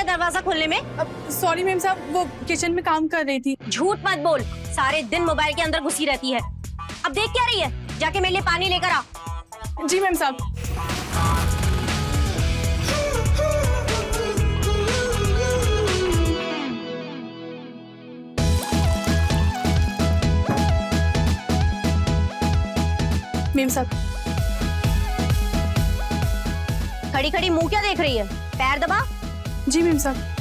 दरवाजा खोलने में? सॉरी मैम साहब, वो किचन में काम कर रही थी। झूठ मत बोल, सारे दिन मोबाइल के अंदर घुसी रहती है। अब देख क्या रही है? जाके मेरे लिए पानी लेकर आ। जी मैम साहब। मैम साहब। खड़ी खड़ी मुंह क्या देख रही है? पैर दबा। जी मैम साहब।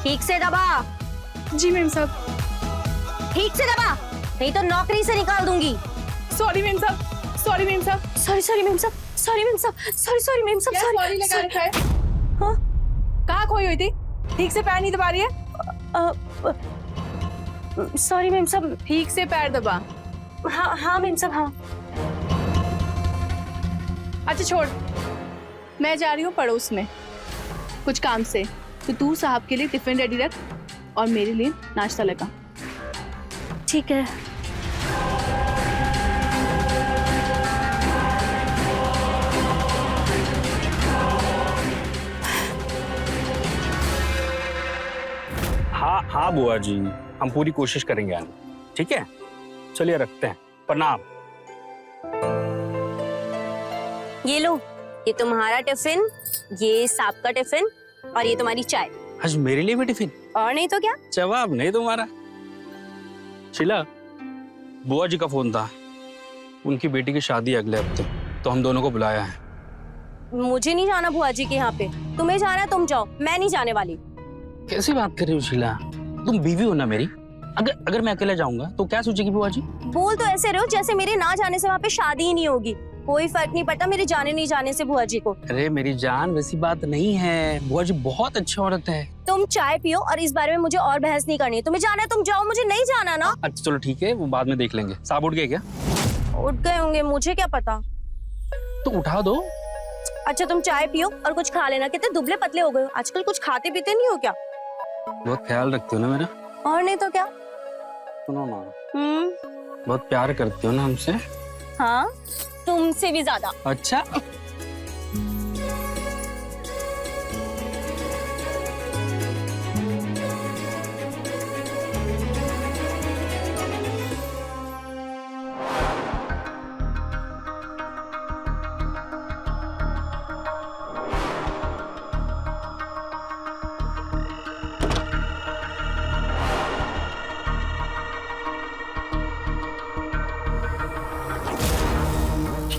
ठीक से दबा। जी मैम साहब। ठीक से दबा, नहीं तो नौकरी से निकाल दूंगी। सॉरी मैम साहब, सॉरी मैम साहब, सॉरी मैम साहब, सॉरी मैम साहब, सॉरी मैम साहब, सॉरी लगा रखा है। हाँ? कहाँ खोई हुई थी? ठीक से पैर नहीं दबा रही है? सॉरी मैम साहब। ठीक से पैर दबा। हाँ हाँ मैम साहब, हाँ। अच्छा छोड़, मैं जा रही हूँ पड़ोस में कुछ काम से, तो तू साहब के लिए टिफिन रेडी रख और मेरे लिए नाश्ता लगा। ठीक है। हाँ हाँ बुआ जी, हम पूरी कोशिश करेंगे आने। ठीक है, चलिए रखते हैं। प्रणाम। ये लो, ये तुम्हारा टिफिन, ये सांप का टिफिन और ये तुम्हारी चाय। आज मेरे लिए भी टिफिन? और नहीं तो क्या। जवाब नहीं तुम्हारा। शीला, बुआ जी का फोन था, उनकी बेटी की शादी अगले हफ्ते, तो हम दोनों को बुलाया है। मुझे नहीं जाना बुआ जी के यहाँ पे, तुम्हें जाना है तुम जाओ, मैं नहीं जाने वाली। कैसी बात कर रही हो शीला? तुम बीवी हो ना मेरी। अगर मैं अकेला जाऊंगा तो क्या सोचेगी बुआ जी? बोल तो ऐसे रहो जैसे मेरे ना जाने से वहाँ पे शादी ही नहीं होगी। कोई फर्क नहीं पड़ता मेरे जाने नहीं जाने से बुआ जी को। अरे मेरी जान, वैसी बात नहीं है, बुआ जी बहुत अच्छी औरत है। तुम चाय पियो और इस बारे में मुझे और बहस नहीं करनी है। तुम्हें जाना है तुम जाओ, मुझे नहीं जाना ना। अच्छा चलो ठीक है, वो बाद में देख लेंगे। साहब उठ गए क्या? उठ गए होंगे, मुझे क्या पता। तो उठा दो। अच्छा तुम चाय पियो और कुछ खा लेना। कितने दुबले पतले हो गए हो आजकल, कुछ खाते पीते नहीं हो क्या? बहुत ख्याल रखते हो ना मेरा। और नहीं तो क्या। सुनो ना, बहुत प्यार करते हो ना हमसे। हाँ, तुमसे भी ज्यादा। अच्छा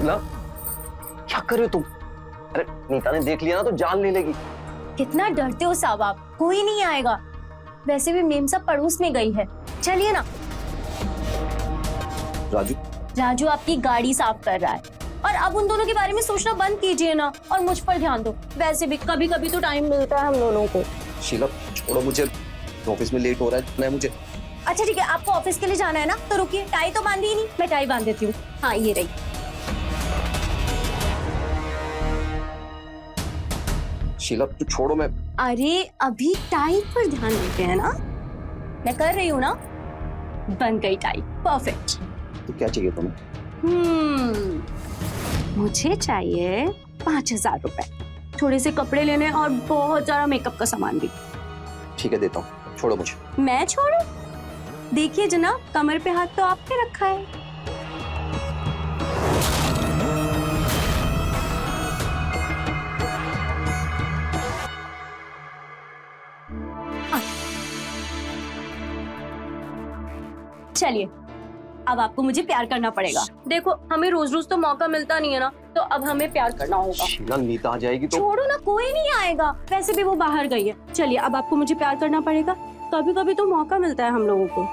शीला, क्या कर रहे हो तुम? अरे नीता ने देख लिया ना तो जान ले लेगी। कितना डरते हो साहब आप, कोई नहीं आएगा। वैसे भी मेम साहब पड़ोस में गई है, चलिए ना। राजू, राजू आपकी गाड़ी साफ कर रहा है, और अब उन दोनों के बारे में सोचना बंद कीजिए ना, और मुझ पर ध्यान दो। वैसे भी कभी कभी तो टाइम मिलता है हम दोनों को। शीला छोड़ो मुझे, ऑफिस में लेट हो रहा है मुझे। अच्छा ठीक है, आपको ऑफिस के लिए जाना है ना, तो रुकिए, टाई तो बांधी ही नहीं, मैं टाई बांध देती हूँ। हाँ ये रही। शीला तू छोड़ो, मैं अरे अभी टाई पर ध्यान देते हैं ना, मैं कर रही हूँ ना। बन गई टाई, परफेक्ट। तो क्या चाहिए तुम्हें? मुझे चाहिए 5,000 रुपए, थोड़े से कपड़े लेने और बहुत सारा मेकअप का सामान भी। ठीक है देता हूँ, छोड़ो मुझे। मैं छोड़ू? देखिए जनाब, कमर पे हाथ तो आपने रखा है। चलिए, अब आपको मुझे प्यार करना पड़ेगा। देखो हमें रोज रोज तो मौका मिलता नहीं है ना, तो अब हमें प्यार करना होगा। शीला नीता आ जाएगी तो। छोड़ो ना, कोई नहीं आएगा, वैसे भी वो बाहर गई है। चलिए अब आपको मुझे प्यार करना पड़ेगा, कभी कभी तो मौका मिलता है हम लोगों को।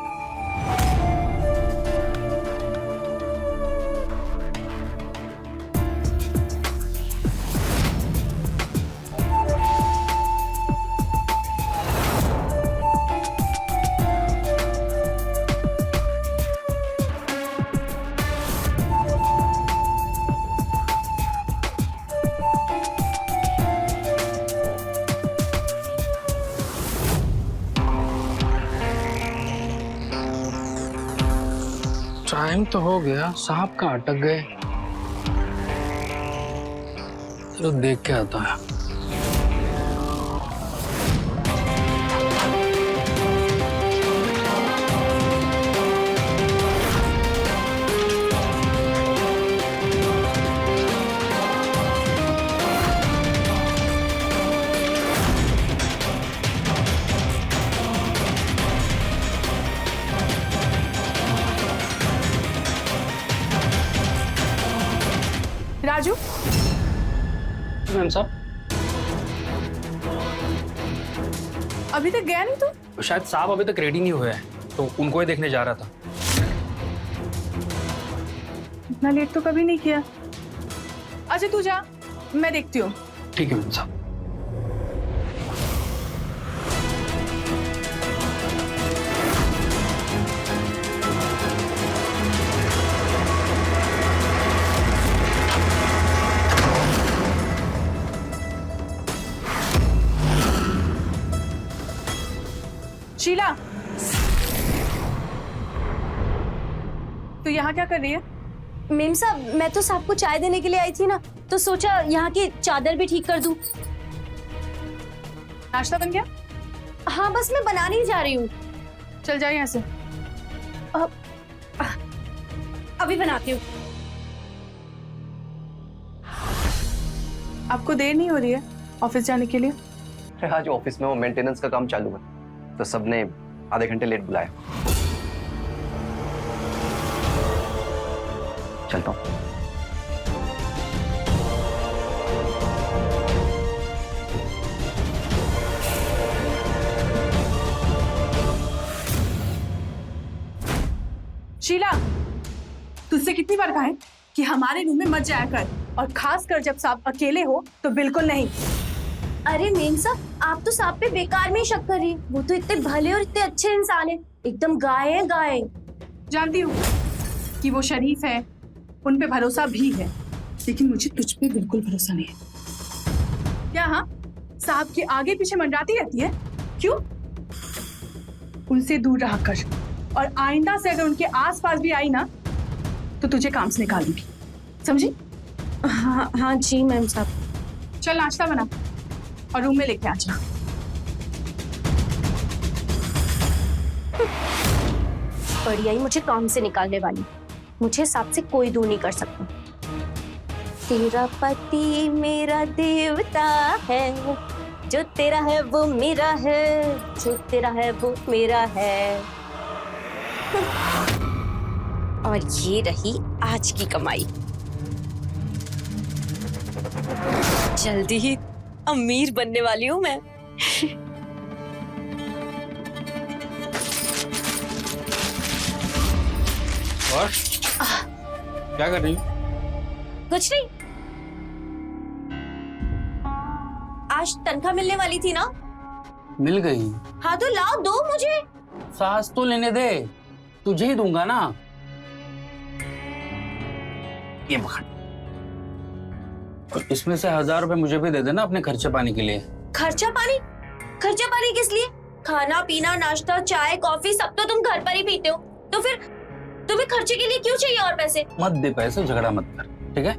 टाइम तो हो गया, साहब कहाँ अटक गए? चलो देख के आता है। राजू, मैम साहब, अभी तक गया नहीं तू? शायद साहब अभी तक रेडी नहीं हुए हैं, तो उनको ही देखने जा रहा था। इतना लेट तो कभी नहीं किया। अच्छा तू जा, मैं देखती हूँ। ठीक है मैम साहब। शीला, तू यहाँ क्या कर रही है? मेम साहब, मैं तो साहब को चाय देने के लिए आई थी ना, तो सोचा यहाँ की चादर भी ठीक कर दूं। नाश्ता बन गया? हाँ बस मैं बनाने ही जा रही हूँ। चल जा यहाँ से। अभी बनाती हूँ। आपको देर नहीं हो रही है ऑफिस जाने के लिए? आज ऑफिस में वो मेंटेनेंस का काम चालू है, तो सबने आधे घंटे लेट बुलाया। चलता हूँ। शीला, तुझसे कितनी बार कहा है कि हमारे रूम में मत जाया कर, और खासकर जब साहब अकेले हो तो बिल्कुल नहीं। अरे मेम साहब, आप तो साहब पे बेकार में ही शक कर रही हैं। वो तो इतने भले और इतने अच्छे इंसान है, एकदम गाय है गाय। जानती हूँ कि वो शरीफ है, उन पे भरोसा भी है, लेकिन मुझे तुझ पे बिल्कुल भरोसा नहीं है। क्या हाँ, साहब के आगे पीछे मंडराती रहती है? क्यों? उनसे दूर रहा कर, और आइंदा से अगर उनके आसपास भी आई ना तो तुझे काम से निकाल दूंगी, समझी? हाँ हाँ जी मैम साहब। चल नाश्ता बना और रूम में लेके आ जा। बढ़िया ही मुझे काम से निकालने वाली। मुझे साहब से कोई दूर नहीं कर सकता। तेरा पति मेरा देवता है, जो तेरा है वो मेरा है, जो तेरा है वो मेरा है। और ये रही आज की कमाई। जल्दी ही अमीर बनने वाली हूँ मैं। और क्या कर रही हो? कुछ नहीं, आज तनख्वाह मिलने वाली थी ना? मिल गई। हाँ तो लाओ, दो मुझे। सांस तो लेने दे, तुझे ही दूंगा ना। ये पकड़, इसमें से 1000 रुपए मुझे भी दे देना अपने खर्चे पानी के लिए। खर्चा पानी? खर्चा पानी किस लिए? खाना पीना नाश्ता चाय कॉफी सब तो तुम घर पर ही पीते हो, तो फिर तुम्हें खर्चे के लिए क्यों चाहिए और पैसे? मत दे पैसे, झगड़ा मत कर, ठीक है?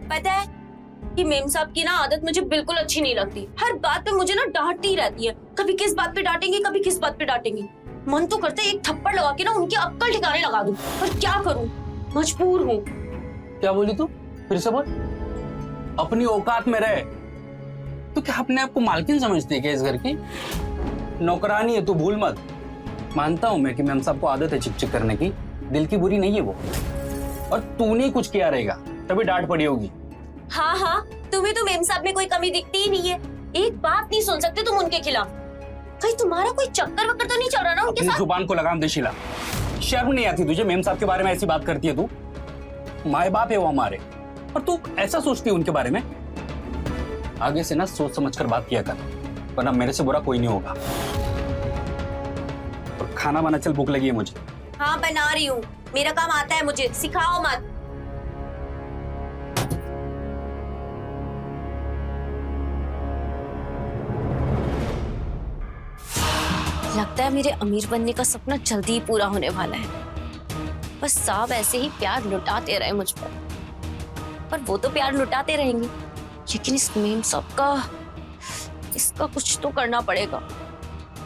पता है कि मेम साहब की ना आदत मुझे बिल्कुल अच्छी नहीं लगती। हर बात पे मुझे ना डांटती रहती है। कभी किस बात पे डांटेंगी, कभी किस बात पे डांटेंगी। मन तो करता है एक थप्पड़ लगा के ना उनकी अक्ल ठिकाने लगा दूं, पर क्या करूं, मजबूर हूँ। क्या बोली तू? फिर से बोल। अपनी औकात में रहे। तू क्या अपने आप को मालकिन समझती है क्या इस घर की? नौकरानी है तू, भूल मत। मानता हूं मैं कि मैम साहब को आदत है चिक-चिक करने की, दिल की बुरी नहीं है वो। और तूने कुछ किया रहेगा तभी डांट पड़ी होगी। हाँ हाँ, तुम्हें तो मेम साहब में कोई कमी दिखती ही नहीं है। एक बात नहीं सुन सकते तुम उनके खिलाफ। कहीं तुम्हारा कोई चक्कर वक्कर तो नहीं चल रहा ना उनके साथ? जुबान को लगाम दे शीला। शर्म नहीं आती तुझे? मेम साहब के बारे में ऐसी बात करती है तू? माए बाप है वो हमारे, और तू ऐसा सोचती है उनके बारे में? आगे से ना सोच समझ कर बात किया कर, वरना मेरे से बुरा कोई नहीं होगा। और खाना बना, चल भूख लगी है मुझे। हाँ बना रही हूँ, मेरा काम आता है मुझे, सिखाओ मत। लगता है मेरे अमीर बनने का सपना जल्दी ही पूरा होने वाला है। बस साहब ऐसे ही प्यार लुटाते रहे मुझ पर वो तो प्यार लुटाते रहेंगे, लेकिन इस मेम साहब का, इसका कुछ तो करना पड़ेगा।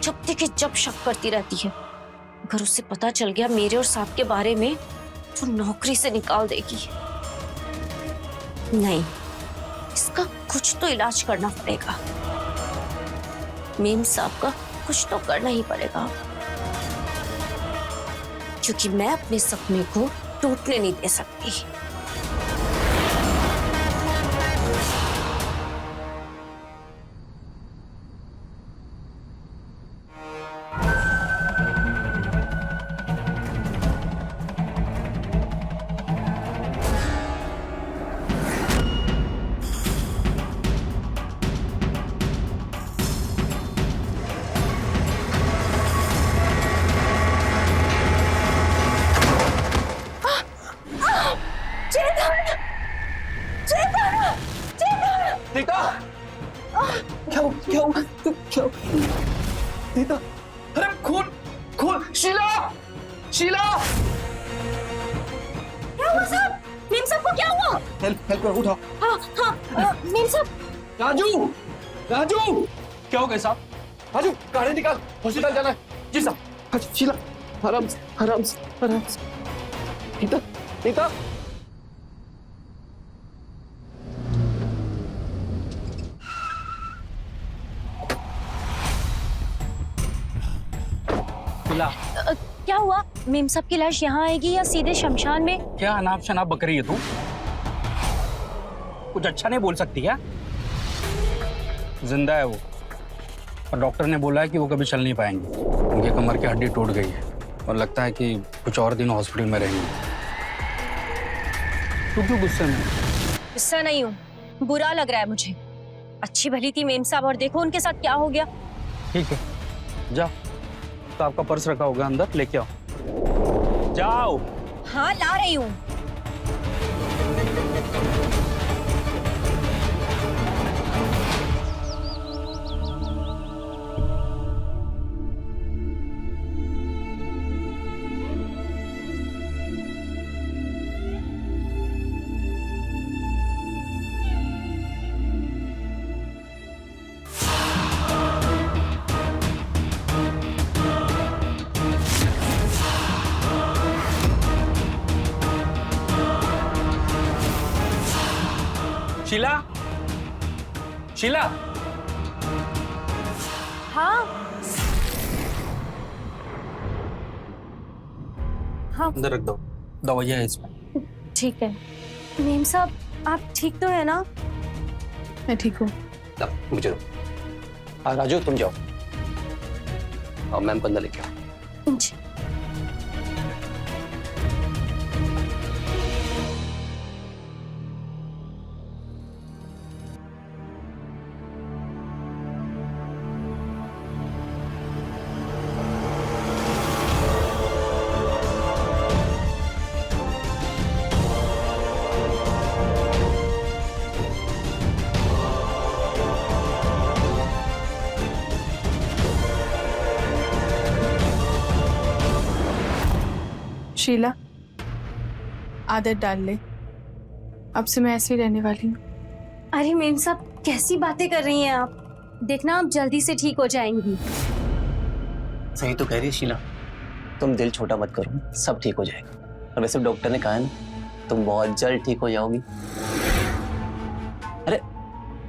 जब देखे जब शक करती रहती है। अगर उसे पता चल गया मेरे और साहब के बारे में तो नौकरी से निकाल देगी। नहीं, इसका कुछ तो इलाज करना पड़ेगा। मेम साहब का कुछ तो करना ही पड़ेगा, क्योंकि मैं अपने सपने को टूटने नहीं दे सकती। दीदा, क्या हुआ? दीदा, अरे खून खून! शीला, शीला! क्या हुआ साहब? मेम साहब को क्या हुआ? हेल्प कर, उठाओ। हाँ हाँ, मेम साहब। राजू, राजू! क्या हो गया साहब? राजू, गाड़ी निकाल, हॉस्पिटल जाना है। जी साहब। शीला, आराम से, आराम से, आराम से। दीदा, दीदा। क्या हुआ? मेम साहब की लाश यहाँ आएगी या सीधे शमशान में? क्या अनाप शनाप बक रही है तू? कुछ अच्छा नहीं बोल सकती क्या? जिंदा है वो, और डॉक्टर ने बोला है कि वो कभी चल नहीं पाएंगे। उनके कमर की हड्डी टूट गई है और लगता है कि कुछ और दिन हॉस्पिटल में रहेंगे। तू क्यों गुस्से में? गुस्सा नहीं हूँ, बुरा लग रहा है मुझे। अच्छी भली थी मेम साहब और देखो उनके साथ क्या हो गया। ठीक है, जा, तो आपका पर्स रखा होगा अंदर, लेके आओ। जाओ। हाँ ला रही हूँ। शीला, शीला। हाँ हाँ, अंदर रख दो, दवाइयाँ है इसमें। ठीक है। मेम साहब, आप ठीक तो है ना? मैं ठीक हूँ। ला, मुझे दो। हाँ राजू तुम जाओ और मैम को अंदर लेके आओ। जी। शीला, आदत डाल ले। अब से मैं ऐसे ही रहने वाली हूँ। अरे मेम साहब, कैसी बातें कर रही हैं आप? देखना आप जल्दी से ठीक हो जाएंगी। सही तो कह रही है शीला, तुम दिल छोटा मत करो, सब ठीक हो जाएगा। और वैसे डॉक्टर ने कहा है ना, तुम बहुत जल्द ठीक हो जाओगी। अरे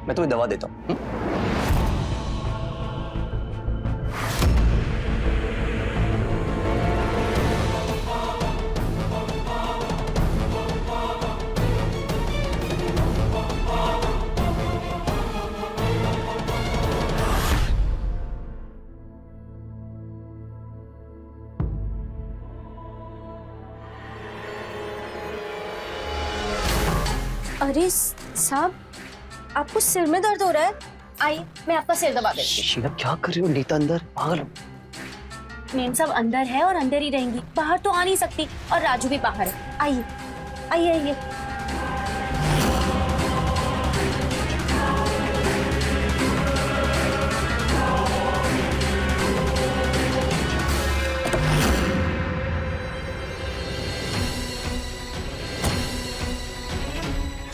मैं तुम्हें दवा देता हूँ। अरे साहब, आपको सिर में दर्द हो रहा है? आइए, मैं आपका सिर दबा देती शीला क्या कर रही हो? नीता अंदर, पागल हो। हूँ। मेम साहब अंदर है और अंदर ही रहेंगी, बाहर तो आ नहीं सकती। और राजू भी बाहर है। आइए आइए आइए।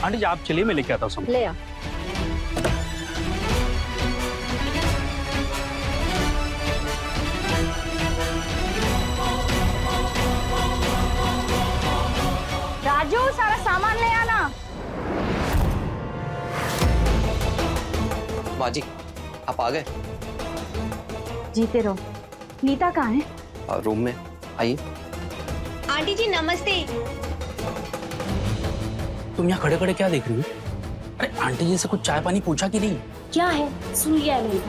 आंटी जी आप चलिए, मैं लेके आता हूँ। ले आ। राजू, सारा सामान ले आना। माँ जी आप आ गए? जीते रहो। नीता कहाँ है? रूम में, आइए। आंटी जी नमस्ते। तुम यहाँ खड़े खड़े क्या देख रही हो? अरे आंटी जी से कुछ चाय पानी पूछा कि नहीं? क्या है? सुन लिया है मैंने।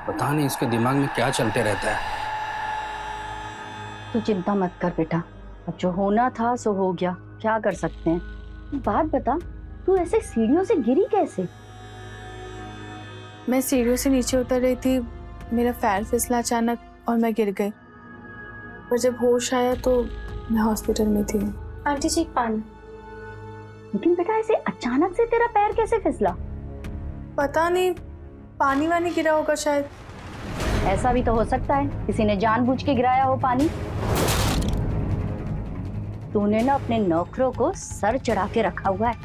पता नहीं इसके दिमाग में क्या चलते रहता है। तू चिंता मत कर बेटा, अब जो होना था सो हो गया, क्या कर सकते हैं। बात बता, तू ऐसे सीढ़ियों से गिरी कैसे? मैं सीढ़ियों से नीचे उतर रही थी, मेरा पैर फिसला अचानक और मैं गिर गई। पर जब होश आया तो मैं हॉस्पिटल में थी। आंटी जी पानी। लेकिन बेटा ऐसे अचानक से तेरा पैर कैसे फिसला? पता नहीं, पानी वानी गिरा होगा शायद। ऐसा भी तो हो सकता है किसी ने जानबूझ के गिराया हो पानी। तूने ना अपने नौकरों को सर चढ़ा के रखा हुआ है।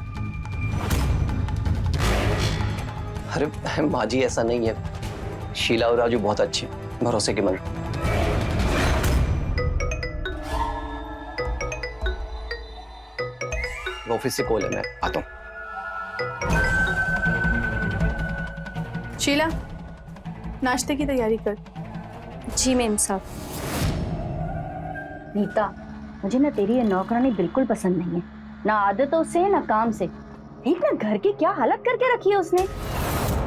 अरे माँ जी ऐसा नहीं है, शीला और राजू बहुत अच्छे, भरोसे के मन। ऑफिस से कॉल है, मैं आता हूँ। शीला, नाश्ते की तैयारी कर। जी मेम साहब। नीता, मुझे ना तेरी ये नौकरानी बिल्कुल पसंद नहीं है, ना आदतों से ना काम से। देख ना घर की क्या हालत करके रखी है उसने।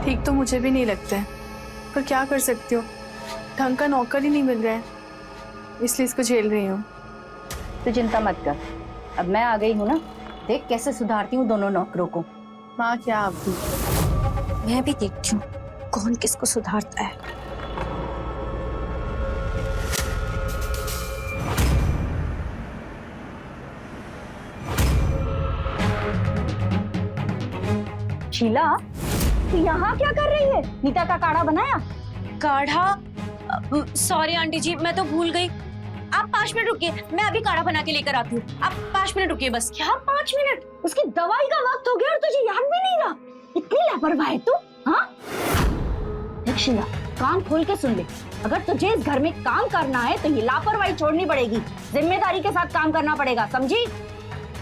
ठीक तो मुझे भी नहीं लगता है, पर क्या कर सकती हो, ढंग का नौकर ही नहीं मिल रहा है, इसलिए इसको झेल रही हूँ। तो चिंता मत कर, अब मैं आ गई हूँ ना, देख कैसे सुधारती हूँ दोनों नौकरों को। माँ क्या आप भी? मैं भी देखती हूँ कौन किसको सुधारता है। शीला, तू यहाँ क्या कर रही है? नीता का काढ़ा बनाया? काढ़ा? सॉरी आंटी जी, मैं तो भूल गई। आप 5 मिनट रुकिए, मैं अभी काढ़ा बना के लेकर आती हूँ। आप 5 मिनट रुकिए बस। क्या 5 मिनट? उसकी दवाई का वक्त हो गया और तुझे याद भी नहीं रहा? इतनी लापरवाह है तू, हाँ? देख शीला, कान खोल के सुन ले, अगर तुझे इस घर में काम करना है तो ये लापरवाही छोड़नी पड़ेगी, जिम्मेदारी के साथ काम करना पड़ेगा, समझी?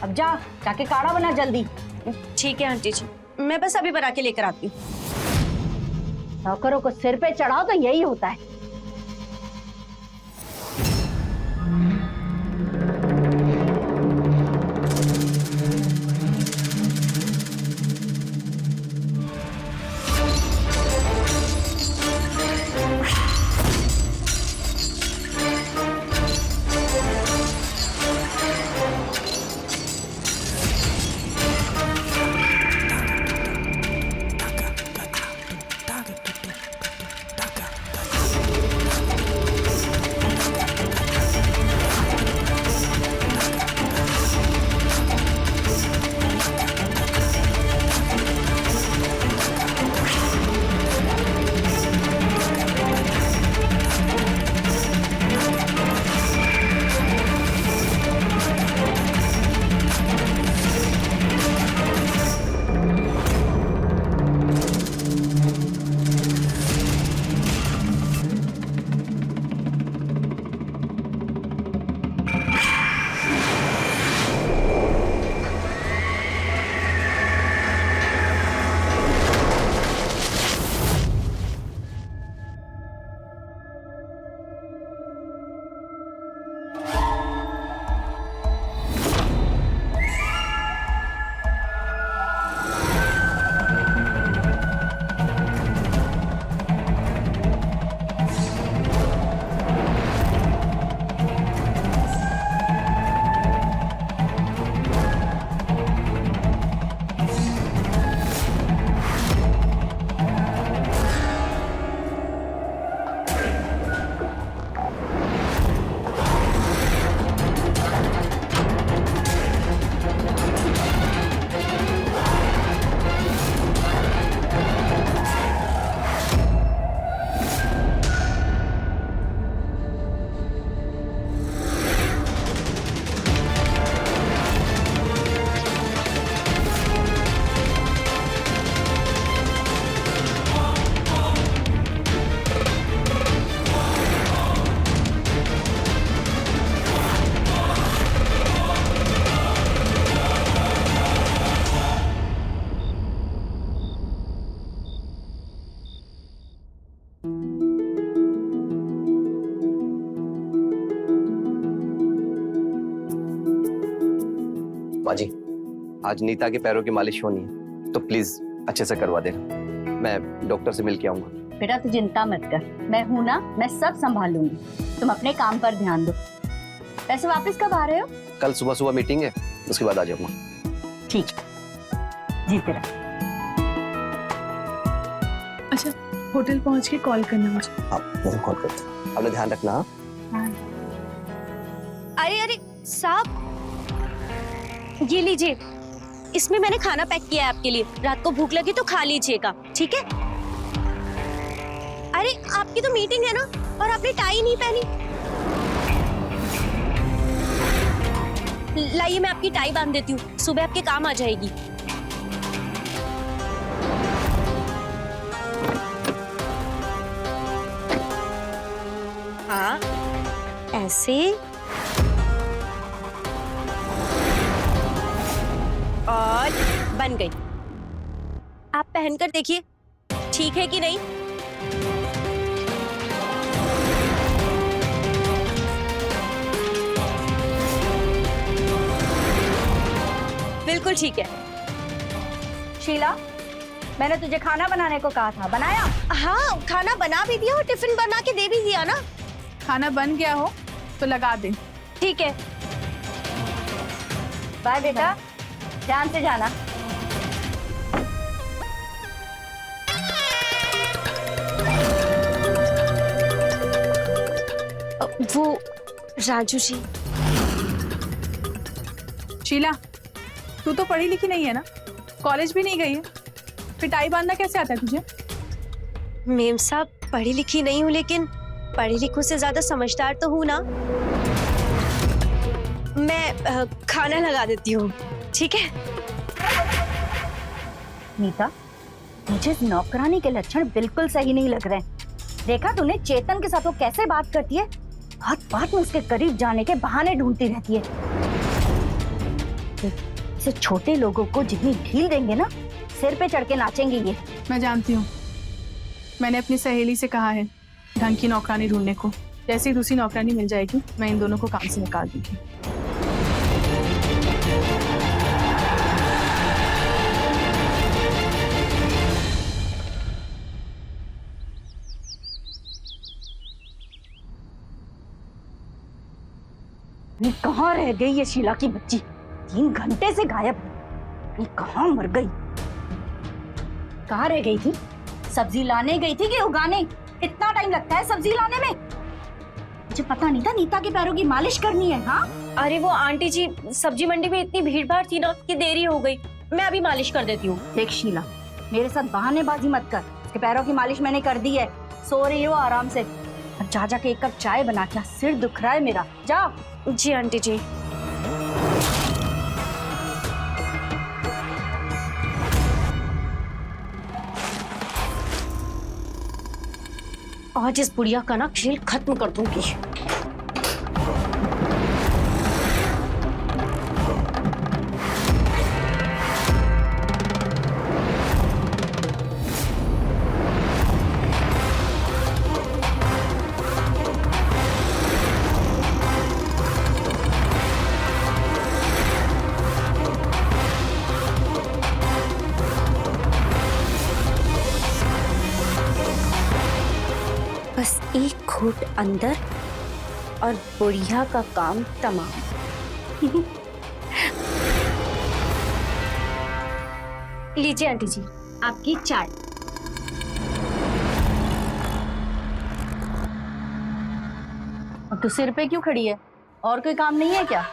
अब जा, जाके काढ़ा बना जल्दी। ठीक है आंटी जी, मैं बस अभी बना के लेकर आती हूँ। नौकरों को सिर पे चढ़ाओ तो यही होता है। आज नीता के पैरों की मालिश होनी है, तो प्लीज अच्छे से करवा देना। मैं डॉक्टर से मिल के आऊंगा। बेटा तू चिंता मत कर, मैं हूं ना, मैं सब संभाल लूंगी। तुम अपने काम पर ध्यान दो। वैसे वापस कब आ रहे हो? कल सुबह सुबह मीटिंग है, उसके बाद आ जाऊंगा। ठीक जी तेरा। अच्छा, होटल पहुंच के कॉल करना मुझे। हाँ, मैं कॉल करता हूँ। अपना ध्यान रखना। हाँ? अरे अरे साहब, ये लीजिए, इसमें मैंने खाना पैक किया है आपके लिए। रात को भूख लगी तो खा लीजिएगा, ठीक है? अरे आपकी तो मीटिंग है ना, और आपने टाई नहीं पहनी। लाइए मैं आपकी टाई बांध देती हूँ, सुबह आपके काम आ जाएगी। हाँ, ऐसे और बन गई। आप पहनकर देखिए, ठीक है कि नहीं? बिल्कुल ठीक है। शीला, मैंने तुझे खाना बनाने को कहा था, बनाया? हाँ, खाना बना भी दिया और टिफिन बना के दे भी दिया ना। खाना बन गया हो तो लगा दे। ठीक है, बाय बेटा, ध्यान से जाना। वो राजू जी। शीला, तू तो पढ़ी लिखी नहीं है ना, कॉलेज भी नहीं गई है, फिर टाई बांधना कैसे आता है तुझे? मेम साहब, पढ़ी लिखी नहीं हूँ, लेकिन पढ़ी लिखों से ज्यादा समझदार तो हूँ ना। मैं खाना लगा देती हूँ, ठीक है? नीता, मुझे इस नौकरानी के लक्षण बिल्कुल सही नहीं लग रहे। देखा तूने चेतन के साथ वो कैसे बात करती है? हर बात में उसके करीब जाने के बहाने ढूंढती रहती है। इसे छोटे लोगों को जितनी ढील देंगे ना, सिर पे चढ़ के नाचेंगे ये। मैं जानती हूँ, मैंने अपनी सहेली से कहा है ढंग की नौकरानी ढूंढने को। जैसे ही दूसरी नौकरानी मिल जाएगी, मैं इन दोनों को काम से निकाल दूंगी। ये कहाँ रह गई ये शीला की बच्ची? 3 घंटे से गायब है। ये कहाँ मर गई? कहाँ रह गई थी? सब्जी लाने गई थी कि उगाने? इतना टाइम लगता है सब्जी लाने में? मुझे पता नहीं था नीता के पैरों की मालिश करनी है। हाँ, अरे वो आंटी जी, सब्जी मंडी में इतनी भीड़ भाड़ थी ना कि देरी हो गई। मैं अभी मालिश कर देती हूँ। देख शीला, मेरे साथ बहानेबाजी मत कर। उसके पैरों की मालिश मैंने कर दी है, सो रही हो आराम से। अब जा जाके 1 कप चाय बना के, सिर दुख रहा है मेरा। जा। जी आंटी जी। आज इस बुढ़िया का ना खेल खत्म कर दूंगी। बस 1 घूंट अंदर और बुढ़िया का काम तमाम। लीजिए आंटी जी, आपकी चाय। अब तू सिर पे क्यों खड़ी है? और कोई काम नहीं है क्या?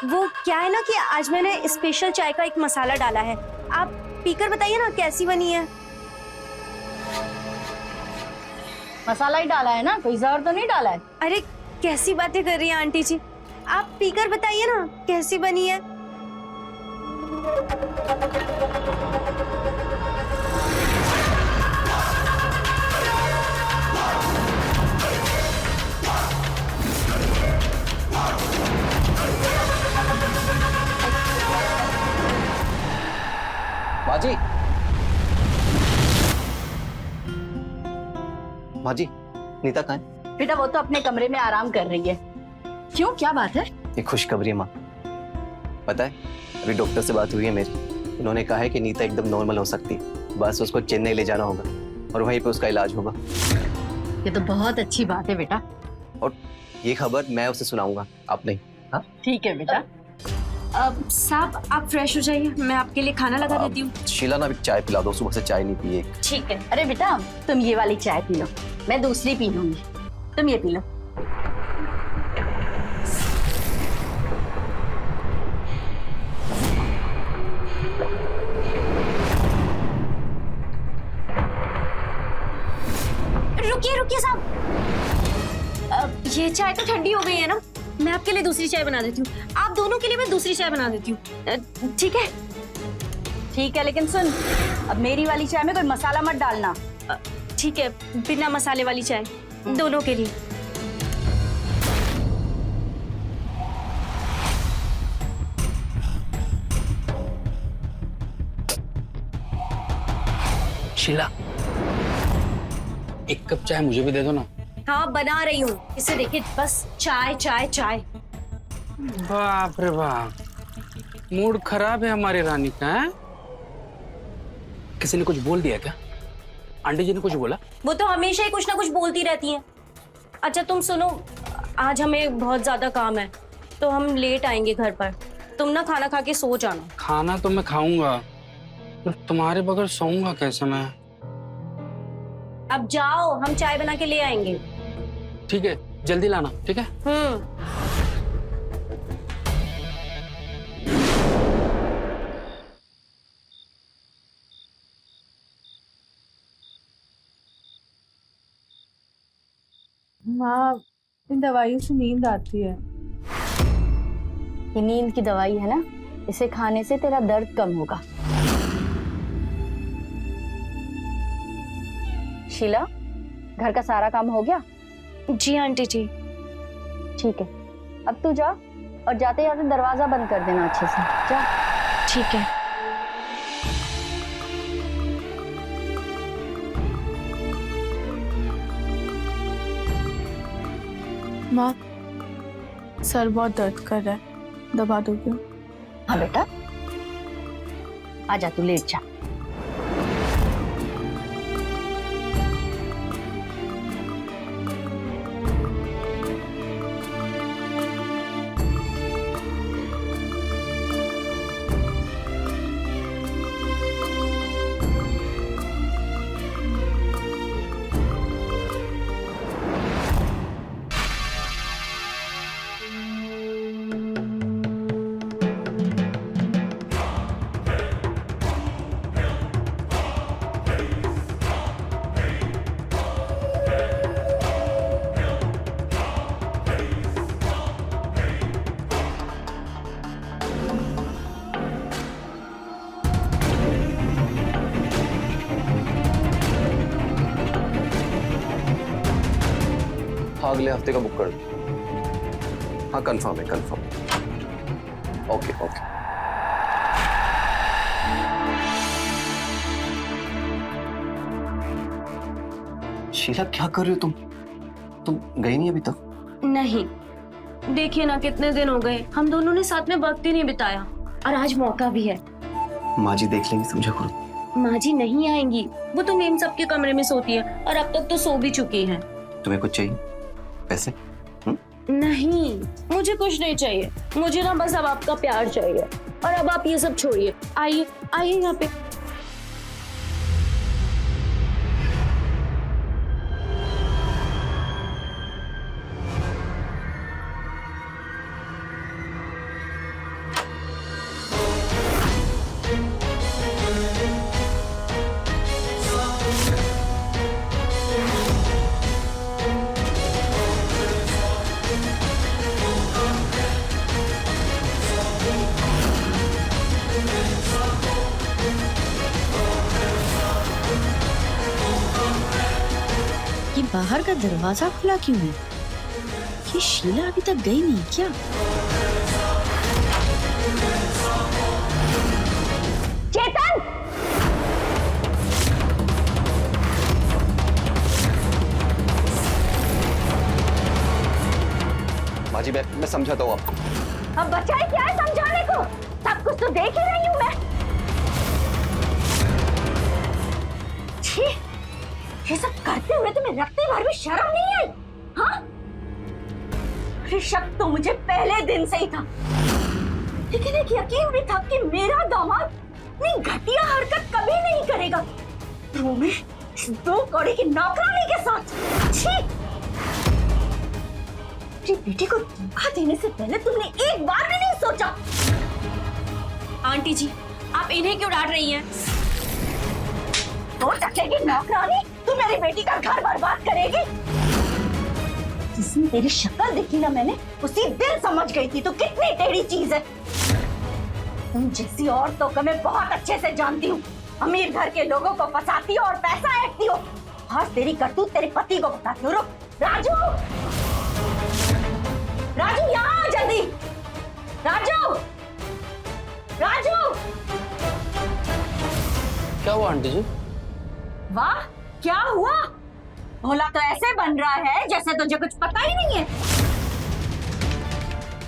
वो क्या है ना कि आज मैंने स्पेशल चाय का एक मसाला डाला है। आप पीकर बताइए ना कैसी बनी है। मसाला ही डाला है ना, कोई जहर तो नहीं डाला है? अरे कैसी बातें कर रही हैं आंटी जी, आप पीकर बताइए ना कैसी बनी है। बाजी, माजी, नीता कहाँ है? बेटा वो तो अपने कमरे में आराम कर रही है। क्यों, क्या बात है? ये खुशखबरी है माँ। पता है, अभी डॉक्टर से बात हुई है मेरी। उन्होंने कहा है कि नीता एकदम नॉर्मल हो सकती है, बस उसको चेन्नई ले जाना होगा और वहीं पे उसका इलाज होगा। ये तो बहुत अच्छी बात है बेटा। और ये खबर मैं उसे सुनाऊंगा, आप नहीं। हाँ ठीक है बेटा। अब साहब आप फ्रेश हो जाइए, मैं आपके लिए खाना लगा देती हूँ। शीला ना, अभी चाय पिला दो, सुबह से चाय नहीं पिए। ठीक है। अरे बेटा तुम ये वाली चाय पी लो, मैं दूसरी पी लूंगी, तुम ये पी लो। रुकिए रुकिए साहब, ये चाय तो ठंडी हो गई है ना, मैं आपके लिए दूसरी चाय बना देती हूँ। आप दोनों के लिए मैं दूसरी चाय बना देती हूँ, ठीक है? ठीक है, लेकिन सुन, अब मेरी वाली चाय में कोई मसाला मत डालना। ठीक है, बिना मसाले वाली चाय दोनों के लिए। शीला, एक कप चाय मुझे भी दे दो ना। हाँ बना रही हूँ, इसे देखिए, बस चाय चाय चाय। बाप रे बाप, मूड खराब है हमारी रानी का। है? किसी ने कुछ बोल दिया क्या? आंटी जी ने कुछ बोला? वो तो हमेशा ही कुछ ना कुछ बोलती रहती हैं। अच्छा तुम सुनो, आज हमें बहुत ज्यादा काम है तो हम लेट आएंगे घर पर। तुम ना खाना खा के सो जाना। खाना तो मैं खाऊंगा, तुम्हारे बगैर सोऊंगा कैसे मैं? अब जाओ, हम चाय बना के ले आएंगे। ठीक है, जल्दी लाना, ठीक है? माँ, इन दवाइयों से नींद आती है। ये नींद की दवाई है ना, इसे खाने से तेरा दर्द कम होगा। शीला, घर का सारा काम हो गया? जी आंटी जी। ठीक है, अब तू जा और जाते जाते दरवाजा बंद कर देना अच्छे से। जा। ठीक है। माँ, सर बहुत दर्द कर रहा है, दबा दोगे? हाँ बेटा, आजा तू लेट जा। अगले हफ्ते का बुक कर दो। हाँ कंफर्म है, कंफर्म। Okay okay. शीला क्या कर रही हो तुम गई नहीं अभी तक? नहीं, देखिए ना कितने दिन हो गए, हम दोनों ने साथ में वक्त ही नहीं बिताया, और आज मौका भी है। माँ जी देख लेंगी, समझा करो। माँ जी नहीं आएंगी, वो तो मेम सबके कमरे में सोती है और अब तक तो सो भी चुकी हैं। तुम्हें कुछ चाहिए? पैसे? नहीं, मुझे कुछ नहीं चाहिए, मुझे ना बस अब आपका प्यार चाहिए। और अब आप ये सब छोड़िए, आइए आइए यहाँ पे। बाहर का दरवाजा खुला क्यों है? ये शीला अभी तक गई नहीं क्या? चेतन! माँ भाजी मैं समझाता हूँ आपको। अब बचाए क्या है समझाने को? सब कुछ तो देख ही रही हूँ मैं। छी, ये सब करते हुए तुम्हें रखते भर भी शर्म नहीं आई? हाँ? अरे शक तो मुझे पहले दिन से ही था, लेकिन एक यकीन भी था कि मेरा दामाद इतनी घटिया हरकत कभी नहीं करेगा। रूम में इस 2 कौड़ी की नौकरानी के साथ। छी! अपनी बेटी को धोखा देने से पहले तुमने एक बार भी नहीं सोचा। आंटी जी, आप इन्हें क्यों डांट रही हैं? तो टकेगी नौकरानी, तू मेरी बेटी का घर बर्बाद करेगी? जिसने तेरी शक्ल देखी ना मैंने, उसी दिन समझ गई थी तू कितनी टेढ़ी चीज है। तुम जैसी औरतों को मैं बहुत अच्छे से जानती हूँ। अमीर घर के लोगों को फंसाती हो और पैसा ऐंठती हो। और तेरी करतूत तेरे पति को बताती हो। रुक, राजू, राजू यहाँ आ जल्दी। राजू, राजू। क्या हुआ आंटी जी? वाह, क्या हुआ? भोला तो ऐसे बन रहा है जैसे तुझे कुछ पता ही नहीं है।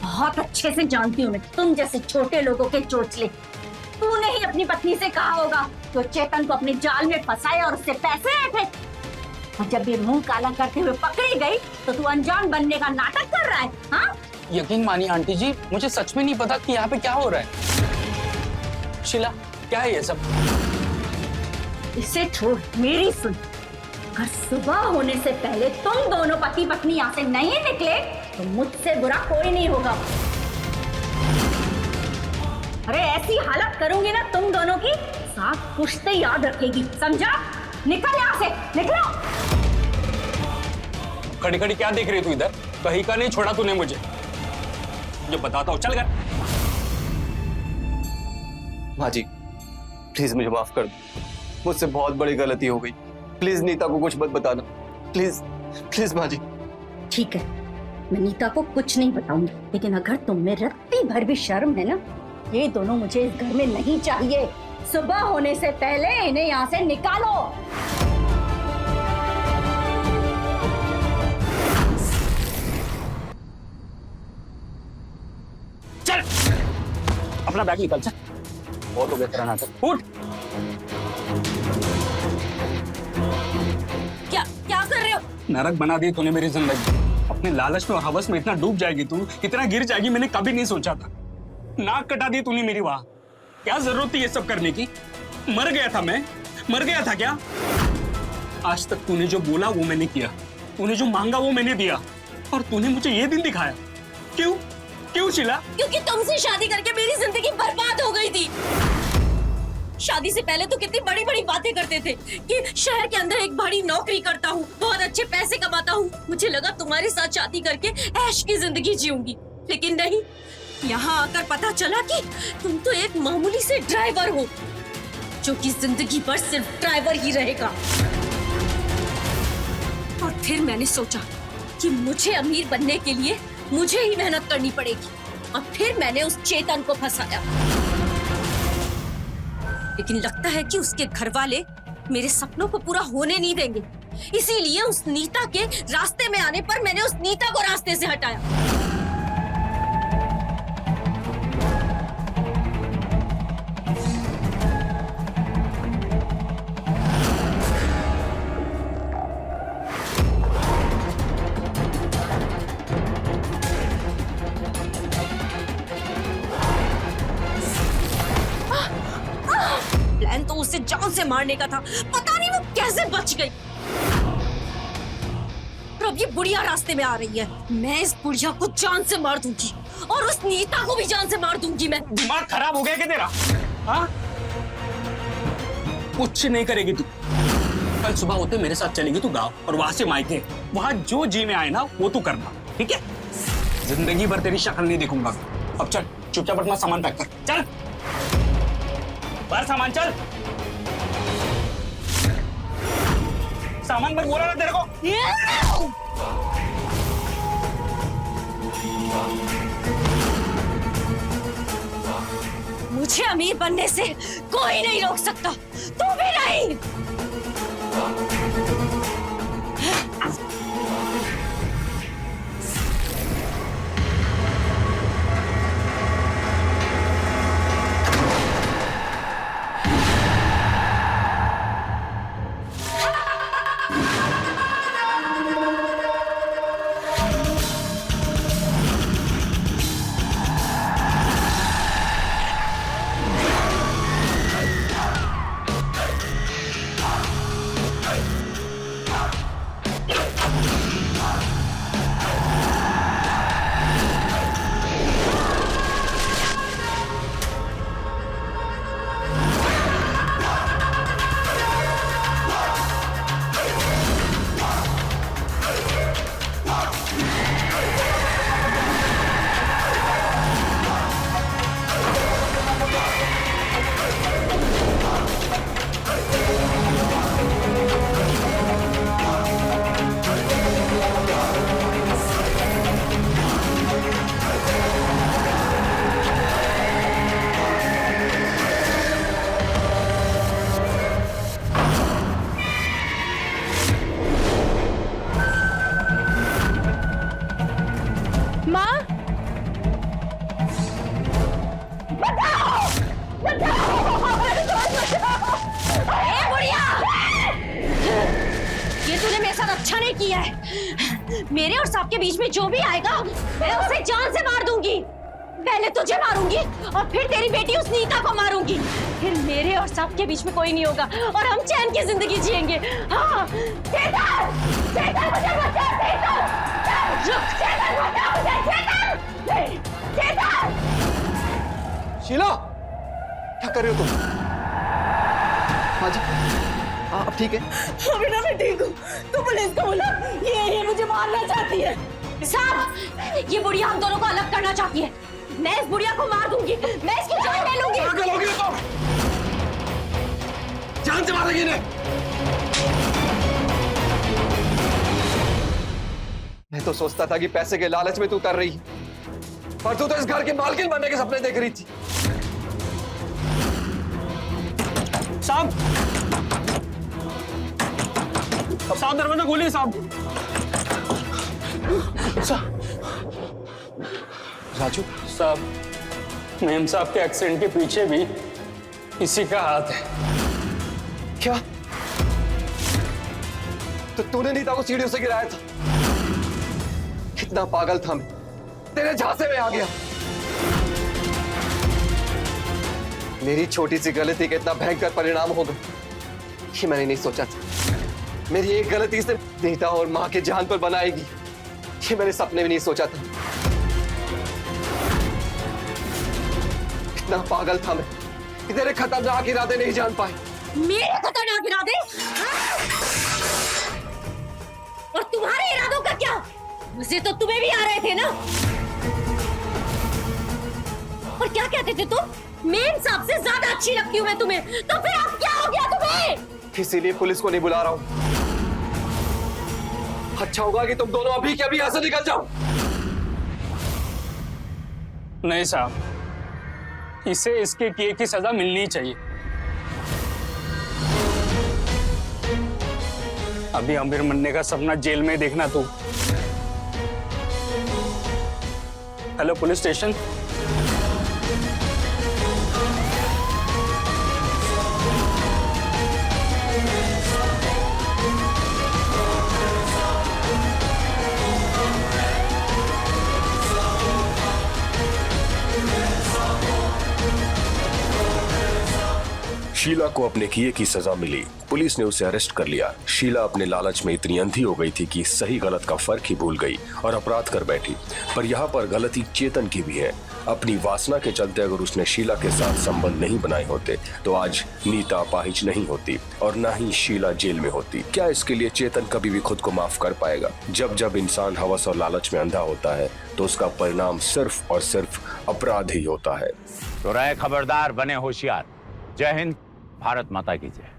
बहुत अच्छे से जानती हूँ मैं तुम जैसे छोटे लोगों के चोचले। तूने ही अपनी पत्नी से कहा होगा तो चेतन को अपने जाल में फंसाया और उससे पैसे आए थे। और जब ये मुंह काला करते हुए पकड़ी गई तो तू अनजान बनने का नाटक कर रहा है। हाँ? यकीन मानिए आंटी जी, मुझे सच में नहीं पता कि यहाँ पे क्या हो रहा है। शीला, क्या है ये सब? इसे छोड़, मेरी सुन। अगर सुबह होने से पहले तुम दोनों पति पत्नी यहाँ से नहीं निकले तो मुझसे बुरा कोई नहीं होगा। अरे ऐसी हालत करूंगी ना तुम दोनों की, साथ पुश्ते याद रखेगी, समझा? निकल यहाँ से, निकलो। खड़ी खड़ी क्या देख रही तू इधर? कहीं का नहीं छोड़ा तूने मुझे। जो बताता हूँ, चल कर। भाजी प्लीज मुझे माफ कर दो, मुझसे बहुत बड़ी गलती हो गई। प्लीज नीता को कुछ मत बताना, प्लीज प्लीज भाजी। ठीक है, मैं नीता को कुछ नहीं बताऊंगी, लेकिन अगर तुम में रत्ती भर भी शर्म है ना, ये दोनों मुझे इस घर में नहीं चाहिए। सुबह होने से पहले इन्हें यहाँ से निकालो। चल, अपना बैग निकाल। चल, बहुत हो गया तेरा नाटक। उठ। क्या कर रहे हो? नरक बना दी तूने मेरी जिंदगी। अपने लालच में और हवस में इतना डूब जाएगी तू, इतना गिर जाएगी, मैंने कभी नहीं सोचा था। नाक कटा दी तूने मेरी। वहां क्या जरूरत थी ये सब करने की? मर गया था मैं, मर गया था क्या? आज तक तूने जो बोला वो मैंने किया, तूने जो मांगा वो मैंने दिया, और तूने मुझे ये दिन दिखाया। क्यों क्यों शीला? क्योंकि तुमसे शादी करके मेरी जिंदगी बर्बाद हो गई थी। शादी से पहले तो कितनी बड़ी बड़ी बातें करते थे कि शहर के अंदर एक बड़ी नौकरी करता हूँ, बहुत अच्छे पैसे कमाता हूँ। मुझे लगा तुम्हारे साथ शादी करके ऐश की जिंदगी जीऊंगी, लेकिन नहीं। यहाँ आकर पता चला कि तुम तो एक मामूली से ड्राइवर हो, जो कि जिंदगी भर सिर्फ ड्राइवर ही रहेगा। और फिर मैंने सोचा कि मुझे अमीर बनने के लिए मुझे ही मेहनत करनी पड़ेगी, और फिर मैंने उस चेतन को फंसाया। लेकिन लगता है कि उसके घर वाले मेरे सपनों को पूरा होने नहीं देंगे, इसीलिए उस नीता के रास्ते में आने पर मैंने उस नीता को रास्ते से हटाया। प्लान तो उसे जान से मारने का था, पता नहीं वो कैसे बच गई। और अब ये बुढ़िया रास्ते में आ रही है। मैं इस बुढ़िया को जान से मार दूंगी, और उस नीता को भी जान से मार दूंगी मैं। दिमाग खराब हो गया क्या तेरा? हाँ? कुछ नहीं करेगी तू। कल सुबह होते मेरे साथ चलेगी तू गाँव, और वहां से मायके। वहां जो जी में आए ना वो तू करना, ठीक है? जिंदगी भर तेरी शक्ल नहीं देखूंगा। अब चल, चुपचाप अपना सामान पैक कर। चल बाहर, सामान चल। सामान पर बोला ना तेरे को। मुझे अमीर बनने से कोई नहीं रोक सकता, तू भी नहीं। अच्छा नहीं किया है। मेरे और सांप के बीच में जो भी आएगा मैं उसे जान से मार दूंगी। पहले तुझे मारूंगी और फिर तेरी बेटी उस नीता को मारूंगी। फिर मेरे और सांप के बीच में कोई नहीं होगा और हम चैन की जिंदगी जिएंगे। हाँ, चेतन! चेतन मुझे बचा! चेतन! रुक! चेतन बचा मुझे! चेतन! चेतन! शीला, क्या कर रहे हो तुम? हाँ जी, हाँ अब ठीक है। हाँ बेटा मैं ठीक हूँ। तू पुलिस को बुला, ये मुझे मारना चाहती है। साहब, ये बुढ़िया हम दोनों को अलग करना चाहती है। मैं इस बुढ़िया को मार दूंगी, मैं इसकी जान ले लूंगी। पागल हो गई हो तुम? जान से मारेगी इन्हें। मैं तो सोचता था कि पैसे के लालच में तू कर रही है, पर तू तो इस घर की मालकिन बनने के सपने देख रही थी। साहब, साहब दरवाजा खोलिए साहब। राजू, साहब, मेम साहब के एक्सीडेंट के पीछे भी इसी का हाथ है। क्या? तो तूने नीता को सीढ़ियों से गिराया था? कितना पागल था मैं, तेरे झांसे में आ गया। मेरी छोटी सी गलती का इतना भयंकर परिणाम होगा ये मैंने नहीं सोचा था। मेरी एक गलती से नीता और मां के जान पर बनाएगी ये मैंने सपने में नहीं सोचा था। कितना पागल था मैं कि तेरे खतरनाक इरादे नहीं जान पाए। मेरे खतरनाक इरादे? और तुम्हारे इरादों का क्या? मुझे तो तुम्हें भी आ रहे थे ना। और क्या कहते थे तुम? मेम साहब से ज्यादा अच्छी लगती हूँ मैं तुम्हें। तो फिर अब क्या हो गया तुम्हें? इसीलिए पुलिस को नहीं बुला रहा हूं। अच्छा होगा कि तुम दोनों अभी के अभी यहां से निकल जाओ। नहीं साहब, इसे इसके किए की सजा मिलनी चाहिए। अभी अमीर बनने का सपना जेल में देखना तू। Hello police station. शीला को अपने किए की सजा मिली। पुलिस ने उसे अरेस्ट कर लिया। शीला अपने लालच में इतनी अंधी हो गई थी कि सही गलत का फर्क ही भूल गई और अपराध कर बैठी। पर यहाँ पर गलती चेतन की भी है। अपनी वासना के चलते अगर उसने शीला के साथ संबंध नहीं बनाए होते तो आज नीता अपाहिज नहीं होती और न ही शीला जेल में होती। क्या इसके लिए चेतन कभी भी खुद को माफ कर पाएगा? जब जब इंसान हवस और लालच में अंधा होता है तो उसका परिणाम सिर्फ और सिर्फ अपराध ही होता है। तो रहे खबरदार, बने होशियार। जय हिंद, भारत माता की जय।